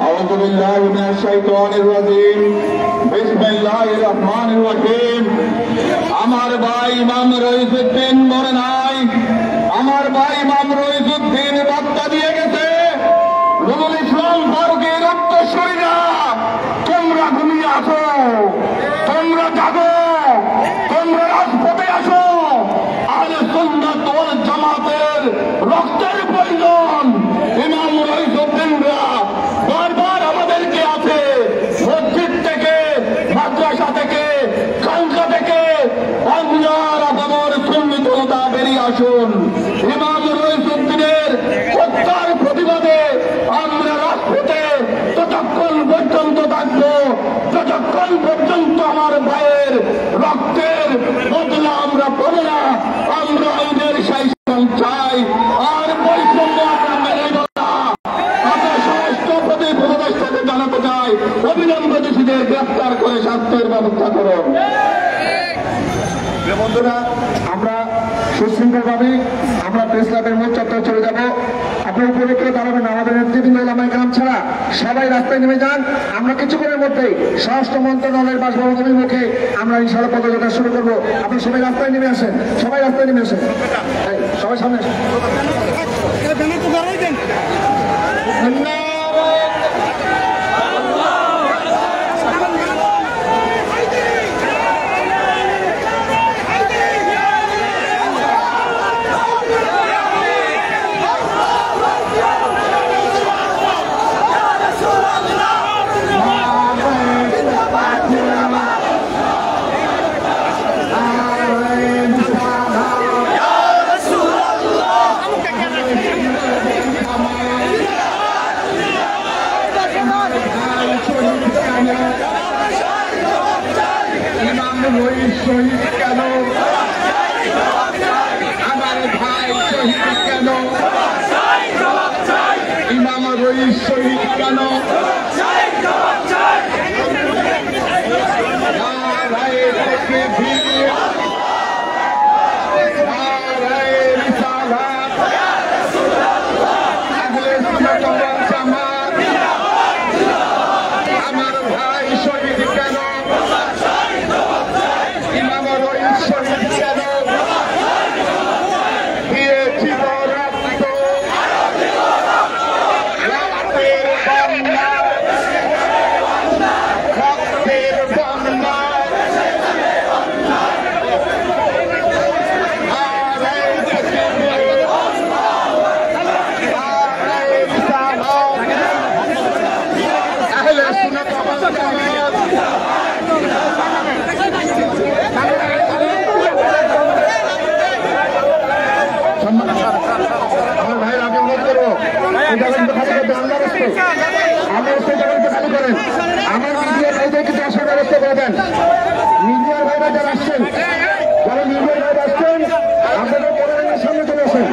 আউযু বিল্লাহি মিনাশ শাইতানির রাজীম। বিসমিল্লাহির রহমানির রহিম। আমার ভাই ইমাম রইসুদ্দিন মরে নাই। আমার ভাই ইমাম রইসুদ্দিন বার্তা দিয়ে গেছে, নূরুল ইসলাম ফারুকের উত্তরসূরিরা, তোমরা ঘুমিয়ে আসো, তোমরা জাগো, তোমরা রাজপথে আসো। আহলে সুন্নাত ওয়াল জামাতের রক্তের প্রয়োজন। ইমাম রইসুদ্দিনরা বারবার আমাদেরকে আছে মসজিদ থেকে, মাদ্রাসা থেকে, খানকা থেকে, বাংলার আপামর সুন্নি জনতা বেরিয়ে আসুন। ইমাম রইসুদ্দিনের হত্যার প্রতিবাদে আমরা রাজপথে ততক্ষণ পর্যন্ত থাকবো যতক্ষণ পর্যন্ত আমার ভাইয়ের রক্তের বদলা আমরা পাবো না। আমরা আইনের শাসন চাই, আর বৈষম্য আমরা মেনে নেব না। আমরা সমস্ত প্রতি উপদেষ্টাকে জানাতে চাই, অবিলম্বে দোষীদের গ্রেফতার করে শাস্তির ব্যবস্থা করুন। বন্ধুরা, আমরা সুশৃঙ্খলভাবে আমরা প্রেস ক্লাবের মূল চত্বরে চলে যাব। আপনার উপলক্ষে দাঁড়াবেন আমাদের নেতৃবৃন্দ ওলামায়ে কেরাম ছাড়া সবাই রাস্তায় নেমে যান। আমরা কিছুক্ষণের মধ্যেই স্বরাষ্ট্র মন্ত্রণালয়ের বাসভবন অভিমুখে আমরা ইনশাআল্লাহ পদযাত্রা শুরু করবো। আপনি সবাই রাস্তায় নেমে আসেন, সবাই রাস্তায় নেমে আসেন, সবাই সামনে আসেন। শহীদ কেন আমার ভাই, শহীদ কেন ইমাম রইস, শহীদ কেন ভাইয়ের থেকে ভিড় আমার ভাই শহীদ কেন ইমাম রইস, শহীদ কেন দিয়েছি রক্ত রক্তের বন্যা, রক্তের বন্যা। আহলে সুন্নাত ওয়াল জামাত আমার ভাইয়ের আমি অনুরোধ করবো এই জায়গাটা খালি করতে, আল্লাহ রাস্তে জায়গাটা খালি করেন। আমার মিডিয়ার ভাইদের কিছু আসার ব্যবস্থা করে দেন। মিডিয়ার ভাইরা যারা আসছেন, যারা মিডিয়ার ভাইরা আসছেন, আপনাদের পরিবারের সামনে চলে আসেন।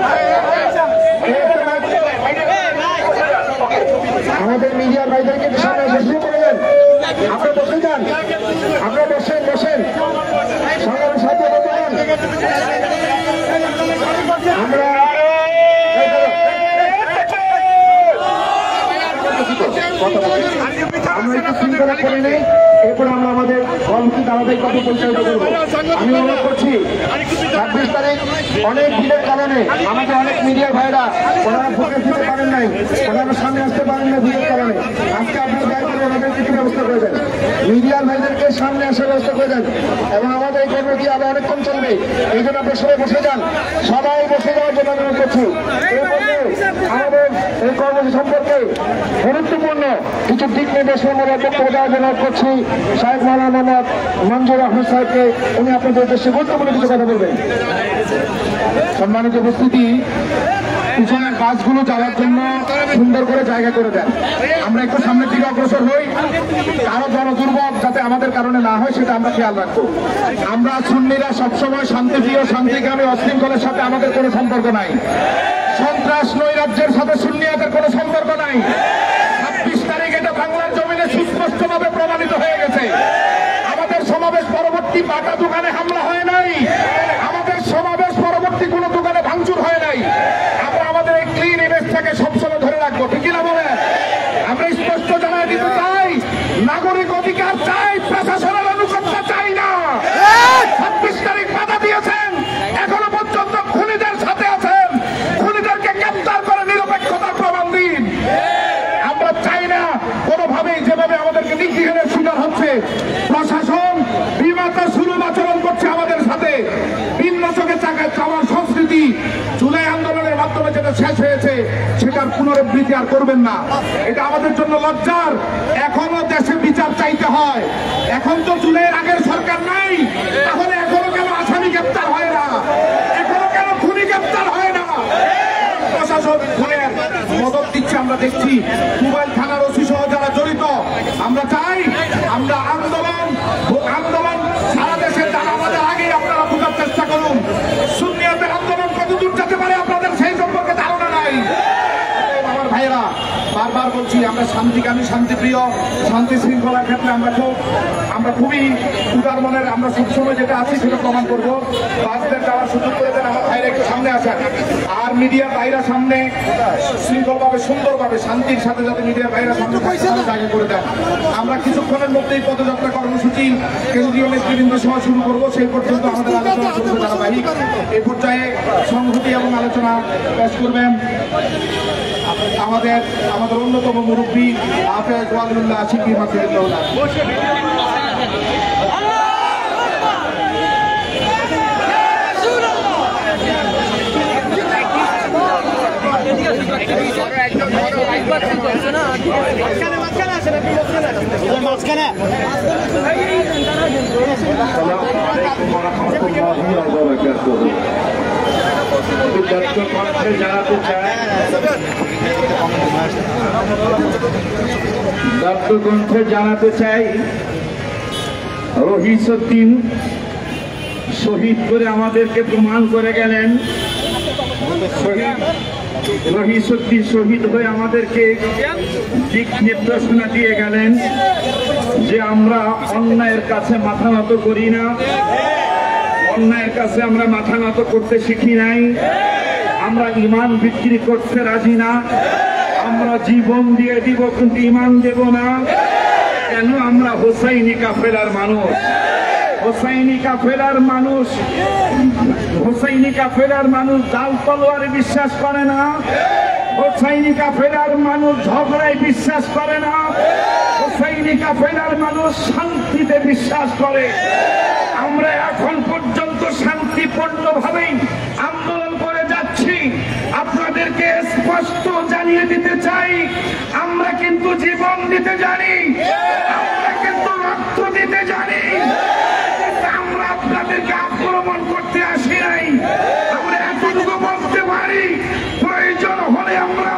আমাদের মিডিয়ার ভাইদেরকে সামনে এসে শুরু করে দেন। আপনারা বসে যান, আপনারা বসেন বসেন সংগ্রামের সাথে বলুন। আমরা একটু শৃঙ্খলা করে নেই, এরপর আমরা আমাদের কর্মসূচি ধারাবাহিকভাবে পরিচালিত করবো। আমি অনুরোধ করছি 26 তারিখ অনেক ভিড়ের কারণে আমাদের অনেক মিডিয়ার ভাইরা ওনারা ফোকাস দিতে পারেন নাই, ওনারা সামনে আসতে পারেন না ভিড়ের কারণে। আজকে আপনারা দয়া করে ওনাদের কিছু ব্যবস্থা করে দেন, মিডিয়ার ভাইদেরকে সামনে আসার ব্যবস্থা করে দেন। এবং আমাদের এই কর্মসূচি আরো অনেকক্ষণ চলবে, এই জন্য আপনারা সবাই বসে যান, সবাই বসে যাওয়ার জন্য অনুরোধ করছি। আমাদের এই কর্মসূচি সম্পর্কে গুরুত্বপূর্ণ কিছু দিক নির্দেশনামূলক বক্তব্য দেওয়ার জন্য করছি শাহেখ মাওলানা মোহাম্মদ মঞ্জুর আহমেদ সাহেবকে। উনি আপনাদের উদ্দেশ্যে গুরুত্বপূর্ণ কিছু কথা বলবেন। সম্মানিত উপস্থিতি, পিছনের বাসগুলো যাওয়ার জন্য সুন্দর করে জায়গা করে দেন। আমরা একটু সামনের দিকে অগ্রসর হই, কারো জনদুর্ভোগ যাতে আমাদের কারণে না হয় সেটা আমরা খেয়াল রাখবো। আমরা সুন্নিরা সবসময় শান্তিপ্রিয়, শান্তিকামী, অশৃঙ্খলের সাথে আমাদের কোনো সম্পর্ক নাই। সন্ত্রাস নৈরাজ্যের সাথে সুন্নিয়াদের কোনো সম্পর্ক নাই। 26 তারিখ এটা বাংলার জমিনে সুস্পষ্টভাবে প্রমাণিত হয়ে গেছে। আমাদের সমাবেশ পরবর্তী বাটা দোকানে হামলা হয় নাই, আমাদের সমাবেশ পরবর্তী কোনো দোকানে ভাঙচুর হয় নাই। আমরা আমাদের এই ক্লিন ইমেজটাকে সবসময় ধরে রাখবো, ঠিক কিনা বলেন? প্রশাসন বিমাত সুলভ আচরণ করছে আমাদের সাথে। ভিন্ন চোখে চাওয়ার সংস্কৃতি জুলাই আন্দোলনের মাধ্যমে যেটা শেষ হয়েছে সেটার পুনরাবৃত্তি আর করবেন না। এটা আমাদের জন্য লজ্জার। এখনো দেশে বিচার চাইতে হয়। এখন তো জুলাইয়ের আগের সরকার নাই, তাহলে এখনো কেন আসামি গ্রেপ্তার হয় না? এখনো কেন খুনি গ্রেপ্তার হয় না? প্রশাসন খুনের মদত দিচ্ছে আমরা দেখছি। মোবাইল থানার ওসি সহ যারা জড়িত, আমরা চাই আমরা আন্দোলন সারা দেশে যারা আমাদের আগেই আপনারা বোঝার চেষ্টা করুন। সুন্নিয়তের আন্দোলন কতদূর যেতে পারে আপনাদের সেই সম্পর্কে ধারণা নাই। আমার ভাইয়েরা, বারবার বলছি আমরা শান্তিকামী, শান্তিপ্রিয়, শান্তি শৃঙ্খলার ক্ষেত্রে আমরা খুবই উদার মনের। আমরা সবসময় যেটা আছি সেটা প্রমাণ করবো। বাসদের যাওয়ার সুযোগ করে দেন, আমার ভাইরা একটু সামনে আসেন। আর মিডিয়ার ভাইরা সামনে শৃঙ্খলভাবে, সুন্দরভাবে, শান্তির সাথে যাতে মিডিয়ার ভাইরা সামনে জায়গা করে দেন। আমরা কিছুক্ষণের মধ্যেই পদযাত্রা কর্মসূচি কেন্দ্রীয় নেতৃবৃন্দ সহ শুরু করবো। সেই পর্যন্ত আমাদের আলোচনা চলবে ধারাবাহিক। এই পর্যায়ে সংহতি এবং আলোচনা পেশ করবেন আমাদের অন্যতম মুরব্বী হাফেজ ওয়ালিউল্লাহ আশিকি মাসিদুল্লাহ। জানাতে চাই রহিসউদ্দিন শহীদ করে আমাদেরকে প্রমাণ করে গেলেন। রহিসউদ্দিন শহীদ হয়ে আমাদেরকে দিক নির্দেশনা দিয়ে গেলেন যে আমরা অন্যায়ের কাছে মাথা নত করি না, অন্যায়ের কাছে আমরা মাথা নত করতে শিখি নাই, আমরা ঈমান বিক্রি করতে রাজি না, আমরা জীবন দিয়ে দিব কিন্তু ঈমান দেব না। কেন? আমরা হোসাইনি কাফেলার মানুষ। হোসাইনি কাফেলার মানুষ জাল তলোয়ারে বিশ্বাস করে না। হোসাইনি কাফেলার মানুষ ঝগড়ায় বিশ্বাস করে না। হোসাইনি কাফেলার মানুষ শান্তিতে বিশ্বাস করে। আমরা এখন পর্যন্ত শান্তিপূর্ণভাবেই আন্দোলন করে যাচ্ছি। আপনাদেরকে স্পষ্ট জানিয়ে দিতে চাই, আমরা কিন্তু জীবন দিতে জানি, আমরা কিন্তু রক্ত দিতে জানি। আমরা আপনাদেরকে আক্রমণ করতে আসি নাই। আমরা এতটুকু বলতে পারি, প্রয়োজন হলে আমরা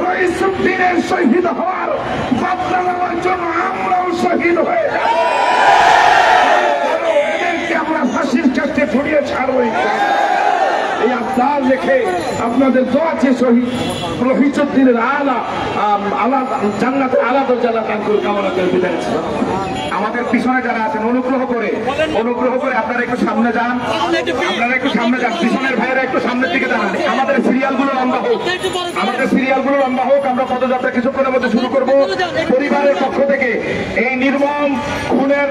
রহিসউদ্দিনের শহীদ হওয়ার বদলা নেওয়ার জন্য আমরাও শহীদ হয়ে যাব। এদেরকে আমরা ফাঁসির কাছে ছড়িয়ে ছাড়বো। এই আবদার রেখে আপনাদের দোয়া আছে শহীদ রহিসউদ্দিনের জান্নাতের আলা দরজা দান করে কামনা করে বিদায়। আমাদের পিছনে যারা আছেন অনুগ্রহ করে আপনারা একটু সামনে যান, পিছনের ভাইয়েরা একটু সামনের দিকে দাঁড়ান। আমাদের সিরিয়ালগুলো লম্বা হোক, আমরা পদযাত্রা কিছুক্ষণের মধ্যে শুরু করব। পরিবারের পক্ষ থেকে এই নির্মম খুনের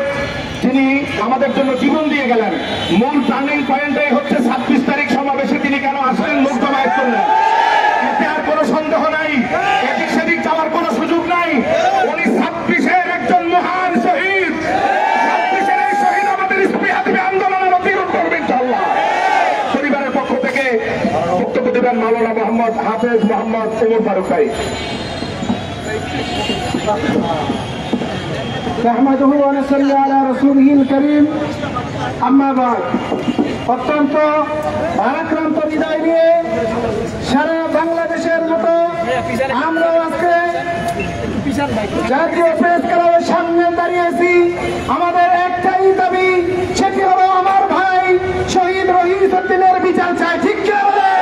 যিনি আমাদের জন্য জীবন দিয়ে গেলেন, মূল টার্নিং পয়েন্টটাই হচ্ছে 26 তারিখ সমাবেশে তিনি কেন আসলেন, লোক জমায়েত করলেন। এতে আর কোনো সন্দেহ নাই, এদিক সেদিক যাওয়ার কোনো সুযোগ নাই। উনি 26-এর একজন মহান শহীদ। 26-এর এই শহীদ আমাদের স্পৃহা দেবে, আন্দোলনের অতিরোধ করবে ইনশাআল্লাহ। পরিবারের পক্ষ থেকে বক্তব্য দেবেন মাওলানা মোহাম্মদ হাফেজ মোহাম্মদ ওমর ফারুক ভাই। নাহমাদুহু ওয়া নুসাল্লি আলা রাসূলিহিল কারীম। আম্মা বাদ। অত্যন্ত ভারাক্রান্ত বিদায় নিয়ে সারা বাংলাদেশের মতো আমরা আজকে জাতীয় প্রেস ক্লাবের সামনে দাঁড়িয়েছি। আমাদের একটাই দাবি, সেটি হলো আমার ভাই শহীদ রহিসউদ্দিনের বিচার চাই। ঠিক কি বলে?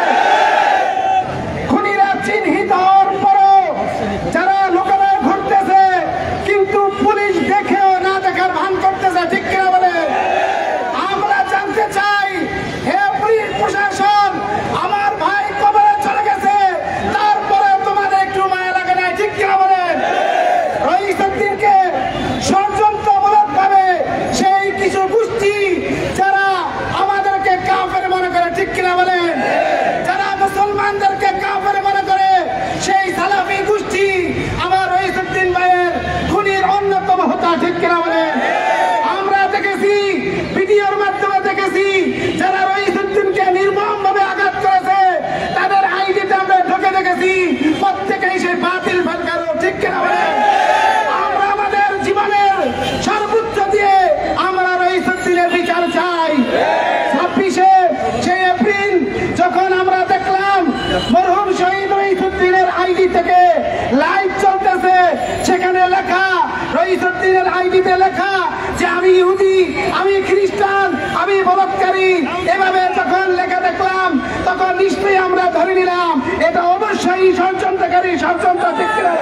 খুনিরা চিহ্নিত হওয়ার পরও যারা লোকেরা ঘুরতেছে কিন্তু পুলিশ দেখেও না দেখার ভান করতেছে। ঠিক কিনা বলে? আমরা জানতে চাই, হে পুলিশ প্রশাসন, আমার ভাই কবরে চলে গেছে, তারপরে তোমাদের একটু মায়া লাগে না? ঠিক কিনা বলেন? রহিসউদ্দিনকে ষড়যন্ত্রমূলক ভাবে সেই কিছু গোষ্ঠী যারা আমাদেরকে কাফের মনে করে। ঠিক কিনা বলেন? এই ষড়যন্ত্র ঠিক কিনা?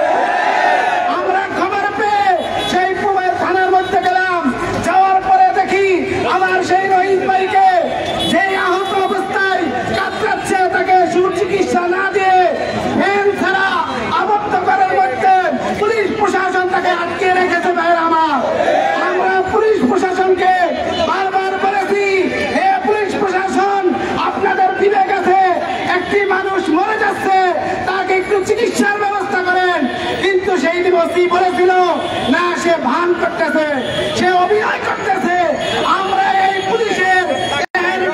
আমরা খবর পেয়ে সেই পুবাইল থানার মধ্যে গেলাম। যাওয়ার পরে দেখি আমার সেই রহিম ভাইকে যে আহত অবস্থায় কাতরাচ্ছে, তাকে সুচিকিৎসা না দিয়ে ফ্যান ছাড়া আবদ্ধ করার মধ্যে পুলিশ প্রশাসন তাকে আটকে রেখেছে। ভাই আমার, আমরা পুলিশ প্রশাসনকে বারবার বলেছি, হে পুলিশ প্রশাসন, আপনাদের বিবেক আছে, একটি মানুষ মরে যাচ্ছে, তাকে একটু চিকিৎসার ব্যবস্থা করেন। কিন্তু সেই দিবসই বলেছিল না, সে ভান করতেছে, সে অভিনয় করতেছে। আমরা এই পুলিশের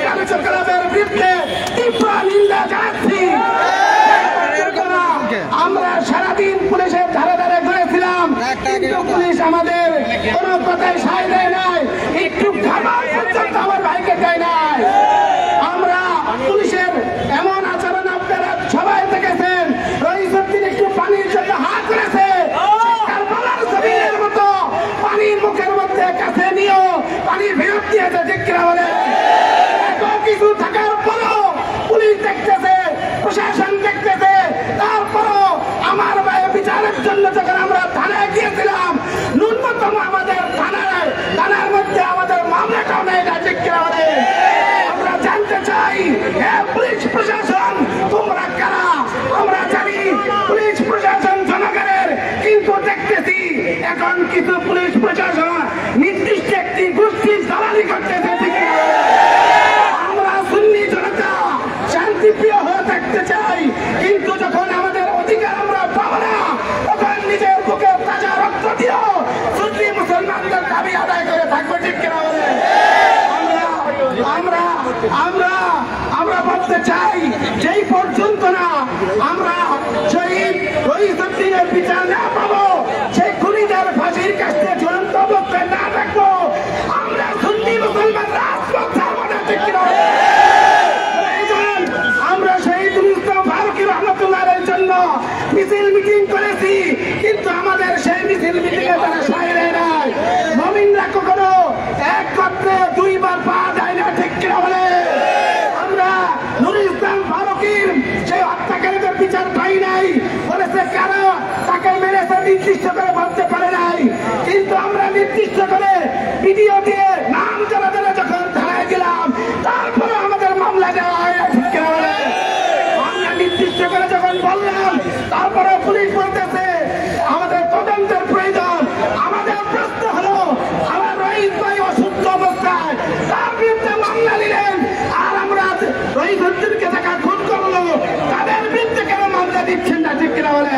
কার্যকলাপের বিরুদ্ধে তীব্র নিন্দা জানাচ্ছি। আমরা সারাদিন পুলিশের ধারে ধারে ঘুরেছিলাম, কিন্তু পুলিশ আমাদের কোনো কথায় সায় দেয় নাই, একটু খাবার পর্যন্ত আমার ভাইকে দেয় নাই। আমরা পুলিশের এমন আচরণ আপনারা সবাই দেখেছেন। রহিসুদ্দিন একটু পানির জন্য হাত করেছে, কারবালার জমিনের মতো পানির মুখের মধ্যে কাছে নিয়েও পানি ফেরত দিয়েছে। ঠিক কিনা বলে? এত কিছু থাকার পরও পুলিশ দেখতেছে, প্রশাসন দেখতেছে, তারপরও আমার ভাইয়ের বিচারের জন্য যখন আমরা থানায় গিয়েছিলাম, ন্যূনতম আমাদের থানার মধ্যে আমাদের মামলাটাও নেই না। ঠিক কিনা বলে? আমরা জানতে চাই, পুলিশ প্রশাসন তোমরা কারা? আমরা জানি পুলিশ প্রশাসন জনগণের, কিন্তু দেখতেছি এখন কিছু পুলিশ প্রশাসন নির্দিষ্ট একটি গোষ্ঠীর দালালি করতেছে। ঠিক কিনা? আমরা সুন্নি জনতা শান্তিপ্রিয় হয়ে থাকতে চাই, কিন্তু যখন আমাদের অধিকার আমরা পাবো না, তখন নিজের বুকে তাজা রক্ত দিয়েও সুন্নি মুসলমানদের দাবি আদায় করে থাকবো। ঠিক কিনা বলে? আমরা বলতে চাই, যেই পর্যন্ত না আমরা শহীদ রহিসুদ্দিনের বিচার না পাবো, সেই খুনিদের ফাঁসির কাছে ঝুলন্ত অবস্থায় না থাকবো, আমরা সুন্নি মুসলমান রাজপথ ছাড়বো না। ঠিক কিনা? আমরা শহীদ রুস্তম ফারুকী রহমতুল্লাহের জন্য মিছিল মিটিং করেছি, কিন্তু আমাদের সেই মিছিল মিটিংয়ে তারা সায় দেয় নাই। মুমিনরা কখনো এক পত্রে দুইবার পা দেয় না। ঠিক কিনা বলে? আমরা নুরুল ইসলাম ফারুকীর সেই হত্যাকারীদের বিচার পাই নাই। বলেছে কারা তাকে মেরেছে নির্দিষ্ট করে বলতে পারে নাই, কিন্তু আমরা নির্দিষ্ট করে ভিডিও দিয়ে নাম জানা জানা যখন ধারায় গেলাম, তারপরে আমাদের মামলা দেওয়া হয়। ঠিক কিনা বলে? আমরা নির্দিষ্ট করে যখন বললাম, তারপরে পুলিশ বলতেছে আমাদের তদন্তের প্রয়োজন। আমাদের প্রশ্ন হলো, আমার রহিম ভাই অসুস্থ অবস্থায়, তার বিরুদ্ধে মামলা নিলেন, আর আমরা রহিসুদ্দিনকে টাকা খুন করলো, তাদের বিরুদ্ধে কেন মামলা দিচ্ছেন না? ঠিক কিনা বলে?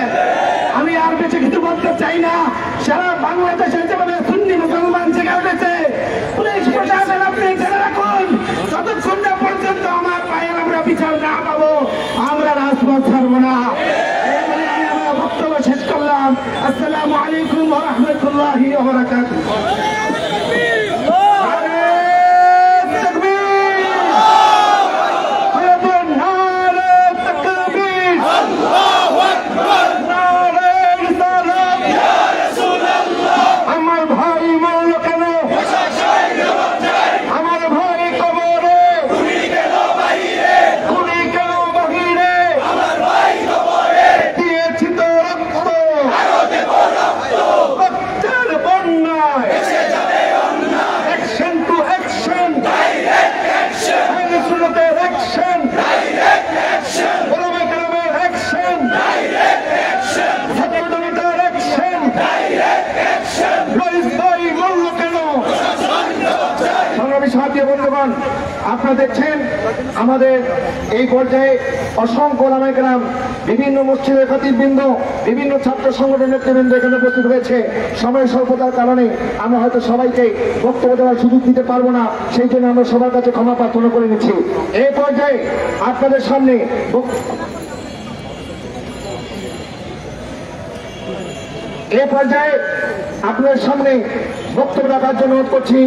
আমি আর বেশি কিছু বলতে চাই না। সারা বাংলাদেশে যেভাবে সুন্নি মুসলমান জেগে উঠেছে, পুলিশ প্রশাসন আপনি জেনে রাখুন, যতক্ষণ না পর্যন্ত আমার ভাইয়ের আমরা বিচার না পাবো, আমরা রাজপথ ছাড়বো না। এই বলে আমি আমার বক্তব্য শেষ করলাম। আসসালামু আলাইকুম ওয়া রাহমাতুল্লাহি ওয়া বারাকাতুহু। বন্ধুগণ, আপনারা দেখছেন আমাদের এই পর্যায়ে অসংখ্য ওলামায়ে কেরাম, বিভিন্ন মসজিদের খতিববৃন্দ, বিভিন্ন ছাত্র সংগঠনের নেতৃবৃন্দ এখানে উপস্থিত হয়েছে। সময়ের স্বল্পতার কারণে আমরা হয়তো সবাইকে বক্তব্য দেওয়ার সুযোগ দিতে পারবো না, সেই জন্য আমরা সবার কাছে ক্ষমা প্রার্থনা করে নিচ্ছি। এই পর্যায়ে আপনাদের সামনে আপনাদের সামনে বক্তব্য রাখার জন্য অনুরোধ করছি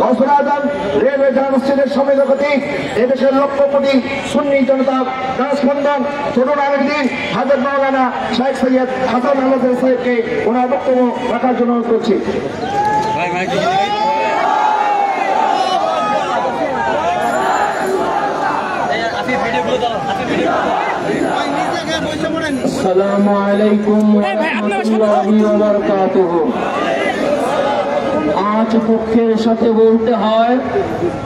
গৌসুল আজম রেলওয়ে জামে মসজিদের সম্মানিত খতিব, এদেশের লক্ষপতি সুন্নি জনতা রাজস্পন্দন তরুণ আলমদিন হাজরত মাওলানা শেখ সৈয়দ হাসান আহমদ সাহেবকে ওনার বক্তব্য রাখার জন্য অনুরোধ করছি। ভিডিও আসসালামু আলাইকুম ওয়া রাহমাতুল্লাহি ওয়া বারাকাতুহু। আজ দুঃখের সাথে বলতে হয়,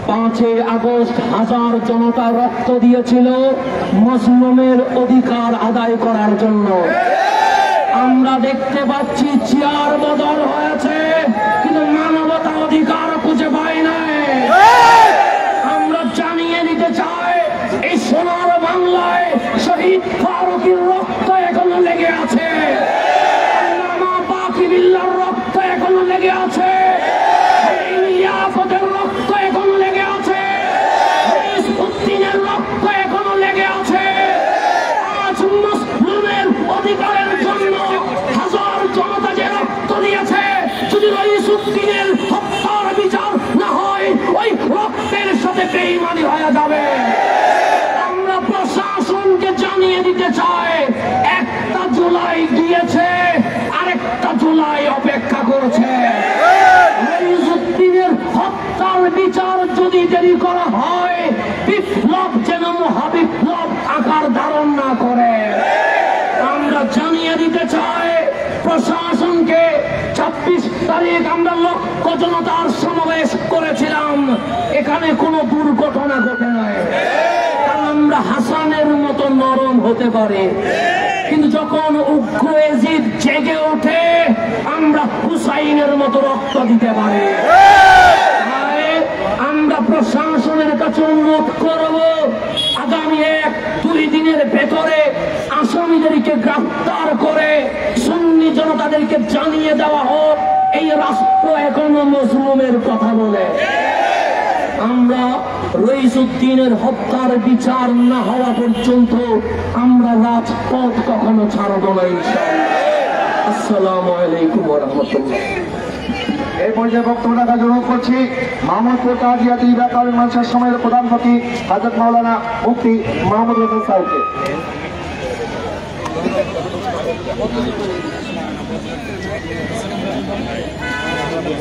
5 আগস্ট হাজার জনতা রক্ত দিয়েছিল মুসলিমের অধিকার আদায় করার জন্য। আমরা দেখতে পাচ্ছি চেয়ার বদল হয়েছে, কিন্তু মানবতা অধিকার খুঁজে পাই নাই। আমরা জানিয়ে দিতে চাই, এই সোনার বাংলায় শহীদ ফারুকের রক্ত এখনো লেগে আছে, আল্লামা বাকিবিল্লাহর রক্ত এখনো লেগে আছে, ইয়াকুতের রক্ত এখনো লেগে আছে, উদ্দিনের রক্ত এখনো লেগে আছে। আজ মুসলিমের অধিকারের জন্য হাজার জনতা যে রক্ত দিয়েছে, যদি রইসুদ্দিনের হত্যার বিচার না হয়, ওই রক্তের সাথে বেঈমানি হয়ে যাবে। আমরা প্রশাসনকে জানিয়ে দিতে চাই, 1 জুলাই গিয়েছে, আরেকটা জুলাই অপেক্ষা করছে। রইসুদ্দিনের হত্যার বিচার যদি দেরি করা হয়, বিপ্লব যেন মহাবিপ্লব আকার ধারণ না করে। আমরা জানিয়ে দিতে চাই প্রশাসনকে, 26 তারিখ আমরা লক্ষ জনতার সমাবেশ করেছিলাম, এখানে কোনো দুর্ঘটনা ঘটে নাই। কারণ আমরা হাসানের মতো নরম হতে পারি, কিন্তু যখন উগ্র এজিদ জেগে ওঠে, আমরা হুসাইনের মতো রক্ত দিতে পারি। আমরা প্রশাসনের কাছে অনুরোধ করব, আগামী 1-2 দিনের ভেতরে আসামিদেরকে গ্রেফতার করে সুন্নি জনতাদেরকে জানিয়ে দেওয়া হোক, এই রাষ্ট্র এখনো মুসলিমের কথা বলে। আমরা রইসুদ্দিনের হত্যার বিচার না হওয়া পর্যন্ত আমরা রাজপথ কখনো ছাড়ব না, ইনশাআল্লাহ। আসসালামু আলাইকুম ওয়া রাহমাতুল্লাহ। এই পর্যায়ে বক্তব্য রাখার জন্য করছি মাহমুদপুর কাজিয়াতি ইলাকার মানুষের সময়ের প্রধান ফকির হযরত মাওলানা মুফতি মাহমুদ হোসেন সাহেবকে।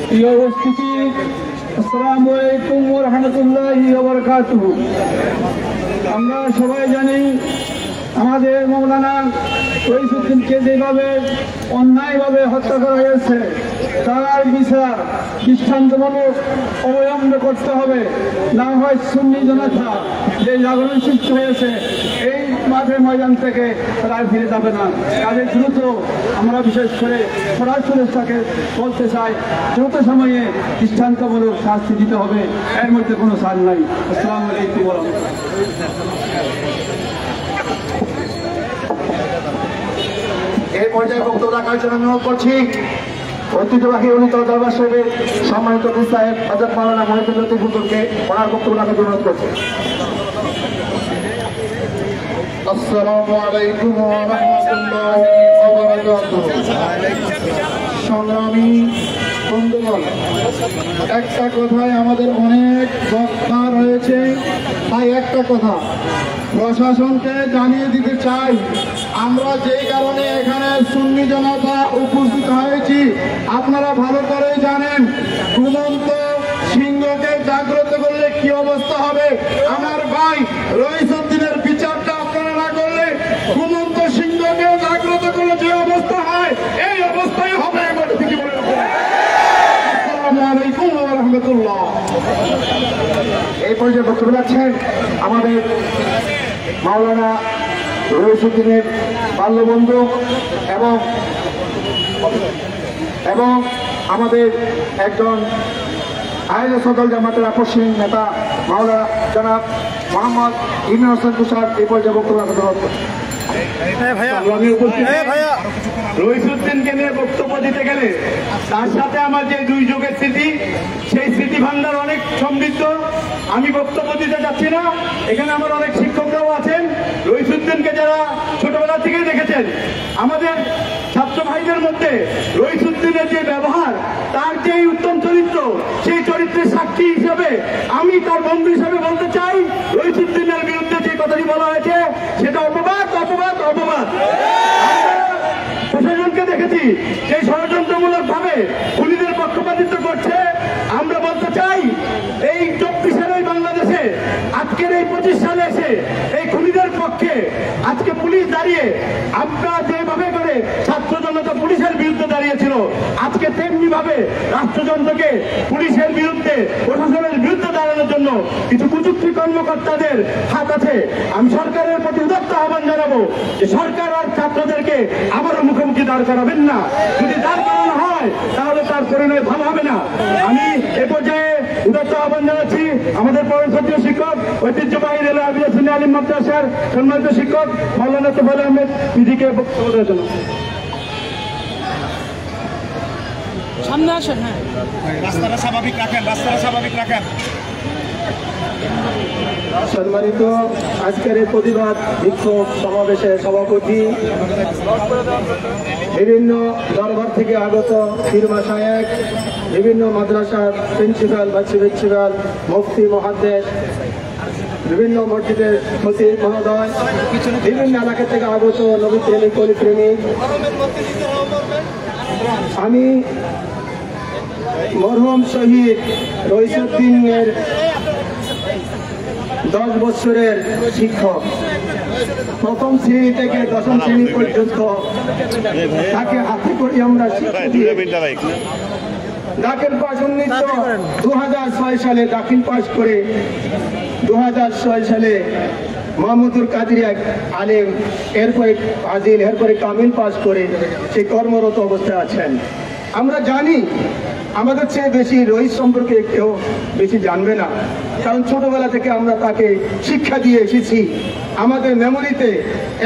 প্রিয় উপস্থিতি, আসসালামু আলাইকুম ওয়া রাহমাতুল্লাহি ওয়া বারাকাতুহু। আমরা সবাই জানি, আমাদের মাওলানা রইসুদ্দিনকে যেভাবে অন্যায়ভাবে হত্যা করা হয়েছে, তার বিচার দৃষ্টান্তমূলক অবলম্বন করতে হবে। না হয় সুন্নি জনতা যে জাগরণ সৃষ্টি হয়েছে, এই মাঠের ময়দান থেকে তারা ফিরে যাবে না। কাজে দ্রুত আমরা বিশেষ করে ফরাসুলকে বলতে চাই, দ্রুত সময়ে দৃষ্টান্তমূলক শাস্তি দিতে হবে, এর মধ্যে কোনো ছাড় নাই। আসসালামু আলাইকুম ওয়া এই পর্যায়ে বক্তব্য রাখার জন্য অনুরোধ করছি ঐতিহ্যবাহী উনিতলা দরবার শরীফের সম্মানিত পীর সাহেব হযরত মাওলানা মহিউদ্দিন লতিফ হুজুরকে ওনার বক্তব্য রাখার জন্য অনুরোধ করছি। আসসালামু আলাইকুম ওয়া রাহমাতুল্লাহি ওয়া বারাকাতুহু। সংগ্রামী বন্ধুগণ, একটা কথায় আমাদের অনেক বক্তা রয়েছে, তাই একটা কথা প্রশাসনকে জানিয়ে দিতে চাই, আমরা যেই কারণে এখানে সুন্নি জনতা উপস্থিত হয়েছি, আপনারা ভালো করেই জানেন, ঘুমন্ত সিংহকে জাগ্রত করলে কি অবস্থা হবে। আমার ভাই রইসুদ্দিনের বিচারটা আপনারা না করলে ঘুমন্ত সিংহকে জাগ্রত করলে যে অবস্থা হয়, এই অবস্থায় হবে। আসসালামু আলাইকুম ওয়া রাহমাতুল্লাহ। এই পর্যায়ে বক্তব্য রাখছেন আমাদের মাওলানা রইসুদ্দিনের বাল্যবন্ধু এবং আমাদের একজন আহলে সদল জামাতের আপসহীন নেতা মাওলানা জনাব মোহাম্মদ ইবনে হোসেন তুষার এই পর্যায়ে বক্তব্য রাখতে হবে। রইসুদ্দিনকে নিয়ে বক্তব্য দিতে গেলে তার সাথে আমার যে 2 যুগের স্মৃতি, সেই স্মৃতি ভান্ডার অনেক সমৃদ্ধ। আমি বক্তব্য দিতে যাচ্ছি না, এখানে আমার অনেক শিক্ষকরাও আছেন, রইসুদ্দিনকে যারা ছোটবেলা থেকে দেখেছেন। আমাদের ছাত্র ভাইদের মধ্যে রইসুদ্দিনের যে ব্যবহার, তার যে উত্তম চরিত্র, সেই চরিত্রের সাক্ষী হিসাবে আমি তার বন্ধু হিসাবে বলতে চাই, রইসুদ্দিনের বিরুদ্ধে যে কথাটি বলা হয়েছে সেটা অপবাদ, অপবাদ, অপবাদ। প্রশাসনকে দেখেছি সেই ষড়যন্ত্রমূলক ভাবে খুনিদের পক্ষপাতিত্ব করছে। আমরা বলতে চাই, এই 24 সালের বাংলাদেশে আজকের এই 25 সালে এসে এই খুনিদের পক্ষে আজকে পুলিশ দাঁড়িয়ে আমরা যেভাবে করে ছাত্র জনতা পুলিশের বিরুদ্ধে দাঁড়িয়েছিল, আজকে তেমনি ভাবে রাষ্ট্রযন্ত্রকে পুলিশের বিরুদ্ধে, প্রশাসনের বিরুদ্ধে দাঁড়ানোর জন্য কিছু কুচুক্তি কর্মকর্তাদের হাত আছে। আমি সরকারের প্রতি উদাত্ত আহ্বান জানাবো যে সরকার আর ছাত্রদেরকে আবারও মুখোমুখি দাঁড় করাবেন না। যদি দাঁড় করানো হয় তাহলে তার পরিণয় ভালো হবে না। আমি এ পর্যায়ে উদাত্ত আহ্বান জানাচ্ছি আমাদের পরবর্তী শিক্ষক, ঐতিহ্যবাহী রেলওয়ে আবিদ আলিম মাদ্রাসার সম্মানিত শিক্ষক মাওলানা তোফায়েল আহমেদ পিজিকে বক্তব্য দেওয়ার জন্য। সামনে আসেন। হ্যাঁ, রাস্তাটা স্বাভাবিক রাখেন, রাস্তাটা স্বাভাবিক রাখেন। সম্মানিত আজকের এই প্রতিবাদ বিক্ষোভ সমাবেশের সভাপতি, বিভিন্ন দরবার থেকে আগত পীর মাশায়েখ, বিভিন্ন মাদ্রাসার প্রিন্সিপাল, ভাইস প্রিন্সিপাল, মুফতি, মুহাদ্দিস, বিভিন্ন মসজিদের খতিব মহোদয়, বিভিন্ন এলাকা থেকে আগত নবী প্রেমিক, অলি প্রেমিক, আমি মরহুম শহীদ রইসুদ্দিনের 10 বছরের শিক্ষক, প্রথম শ্রেণী থেকে দশম শ্রেণী পর্যন্ত তাকে হাতে করে আমরা শিক্ষা দিয়ে দাখিল পাস 2006 সালে দাখিল পাস করে 2006 সালে মাহমুদুল কাদির আলেম, এরপরে আজিল, এরপরে কামিল পাস করে সে কর্মরত অবস্থায় আছেন। আমরা জানি আমাদের চেয়ে বেশি রইস সম্পর্কে কেউ বেশি জানবে না, কারণ ছোটবেলা থেকে আমরা তাকে শিক্ষা দিয়ে এসেছি। আমাদের মেমোরিতে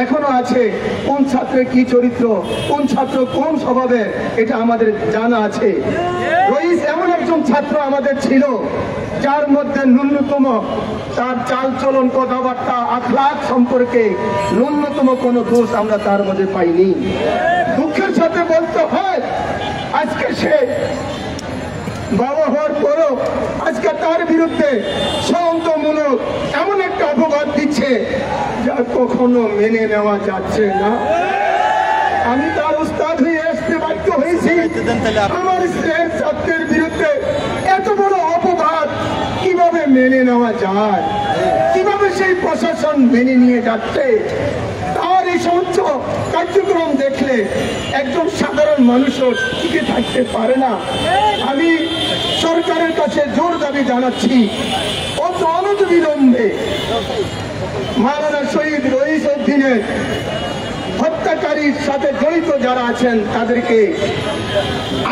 এখনো আছে কোন ছাত্রের কি চরিত্র, কোন ছাত্র কোন স্বভাবের, এটা আমাদের জানা আছে। রইস এমন একজন ছাত্র আমাদের ছিল যার মধ্যে ন্যূনতম তার চাল চলন, কথাবার্তা, আখলাক সম্পর্কে ন্যূনতম কোনো দোষ আমরা তার মধ্যে পাইনি। দুঃখের সাথে বলতে হয় আজকে সে বাবা হওয়ার পরও আজকে তার বিরুদ্ধে ষড়যন্ত্রমূলক এমন একটা অপবাদ দিচ্ছে যা কখনো মেনে নেওয়া যাচ্ছে না। আমি তার উস্তাদ হয়ে আসতে বাধ্য হয়েছি। আমার স্ত্রীর ছাত্রের বিরুদ্ধে এত বড় অপবাদ কিভাবে মেনে নেওয়া যায়, কিভাবে সেই প্রশাসন মেনে নিয়ে যাচ্ছে, তার এই সমস্ত কার্যক্রম দেখলে একজন সাধারণ মানুষও টিকে থাকতে পারে না। আমি সরকারের কাছে জোর দাবি জানাচ্ছি, অনতিবিলম্বে মাওলানা শহীদ রইসউদ্দিনের হত্যাকারীর সাথে জড়িত যারা আছেন তাদেরকে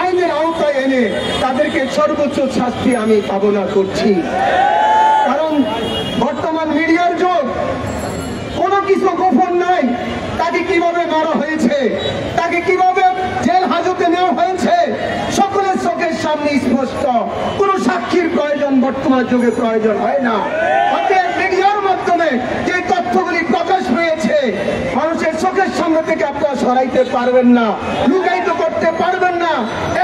আইনের আওতায় এনে তাদেরকে সর্বোচ্চ শাস্তি আমি কামনা করছি। কারণ বর্তমান মিডিয়ার যুগ, কোনো কিছু গোপন নাই। তাকে কিভাবে মারা হয়েছে, তাকে কিভাবে জেল হাজতে নেওয়া হয়েছে, সকলের চোখের সামনে স্পষ্ট। কোনো সাক্ষীর প্রয়োজন বর্তমান যুগে প্রয়োজন হয় না। মিডিয়ার মাধ্যমে যে তথ্যগুলি প্রকাশ পেয়েছে মানুষের চোখের সামনে থেকে আপনারা সরাইতে পারবেন না, লুকায়িত করতে পারবেন না।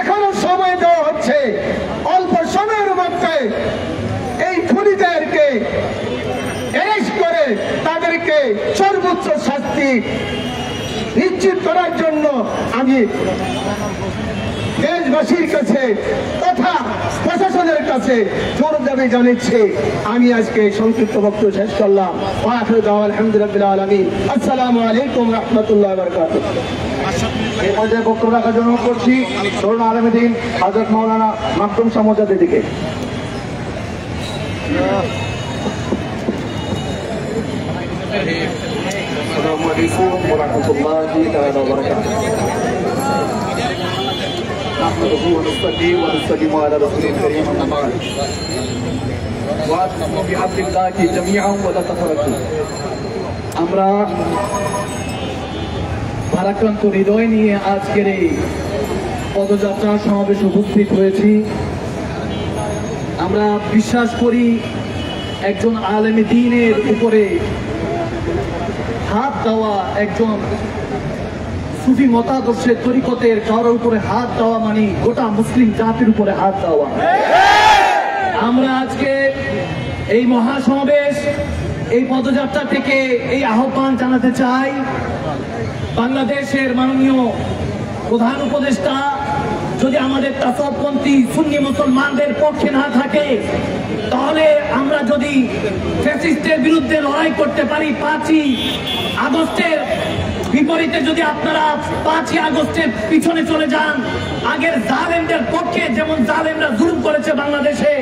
এখনো সময় দেওয়া হচ্ছে, অল্প সময়ের মধ্যে এই খুনিদেরকে অ্যারেস্ট করে তাদেরকে সর্বোচ্চ শাস্তি নিশ্চিত করার জন্য আমি দেশবাসীর কাছে তথা প্রশাসনের কাছে জোর দাবি জানাচ্ছি। আমি আজকে সংক্ষিপ্ত বক্তব্য শেষ করলাম। আলহামদুলিল্লাহ আলামিন। আসসালামু আলাইকুম রহমতুল্লাহ বারাকাতুহু। এই পর্যায়ে বক্তব্য রাখার জন্য করছি তরুণ আলমদিন হযরত মাওলানা মাকতুম সামোজাদের দিকে। আসসালামু আলাইকুম ওয়া রাহমাতুল্লাহি তাআলা ওয়া বারাকাতুহু। نحمده ونصلي ونسلم على رسول الكريم أما بعد واعتصموا بحبل الله جميعا ولا تفرقوا। আমরা ভারাক্রান্ত হৃদয় নিয়ে আজকের এই পদযাত্রা সমাবেশে উপস্থিত হয়েছি। আমরা বিশ্বাস করি একজন আলেমে দ্বীনের উপরে হাত দেওয়া, একজন সুফি মতাদর্শের তরিকতের কারোর উপরে হাত দেওয়া মানে গোটা মুসলিম জাতির উপরে হাত দেওয়া। আমরা আজকে এই মহাসমাবেশ, এই পদযাত্রা থেকে এই আহ্বান জানাতে চাই, বাংলাদেশের মাননীয় প্রধান উপদেষ্টা যদি আমাদের তাসাউফপন্থী সুন্নি মুসলমানদের পক্ষে না থাকে, তাহলে আমরা যদি ফ্যাসিস্টের বিরুদ্ধে লড়াই করতে পারি, 5ই আগস্টের বিপরীতে যদি আপনারা 5ই আগস্টের পিছনে চলে যান, আগের জালেমদের পক্ষে যেমন জালেমরা জুলুম করেছে বাংলাদেশে,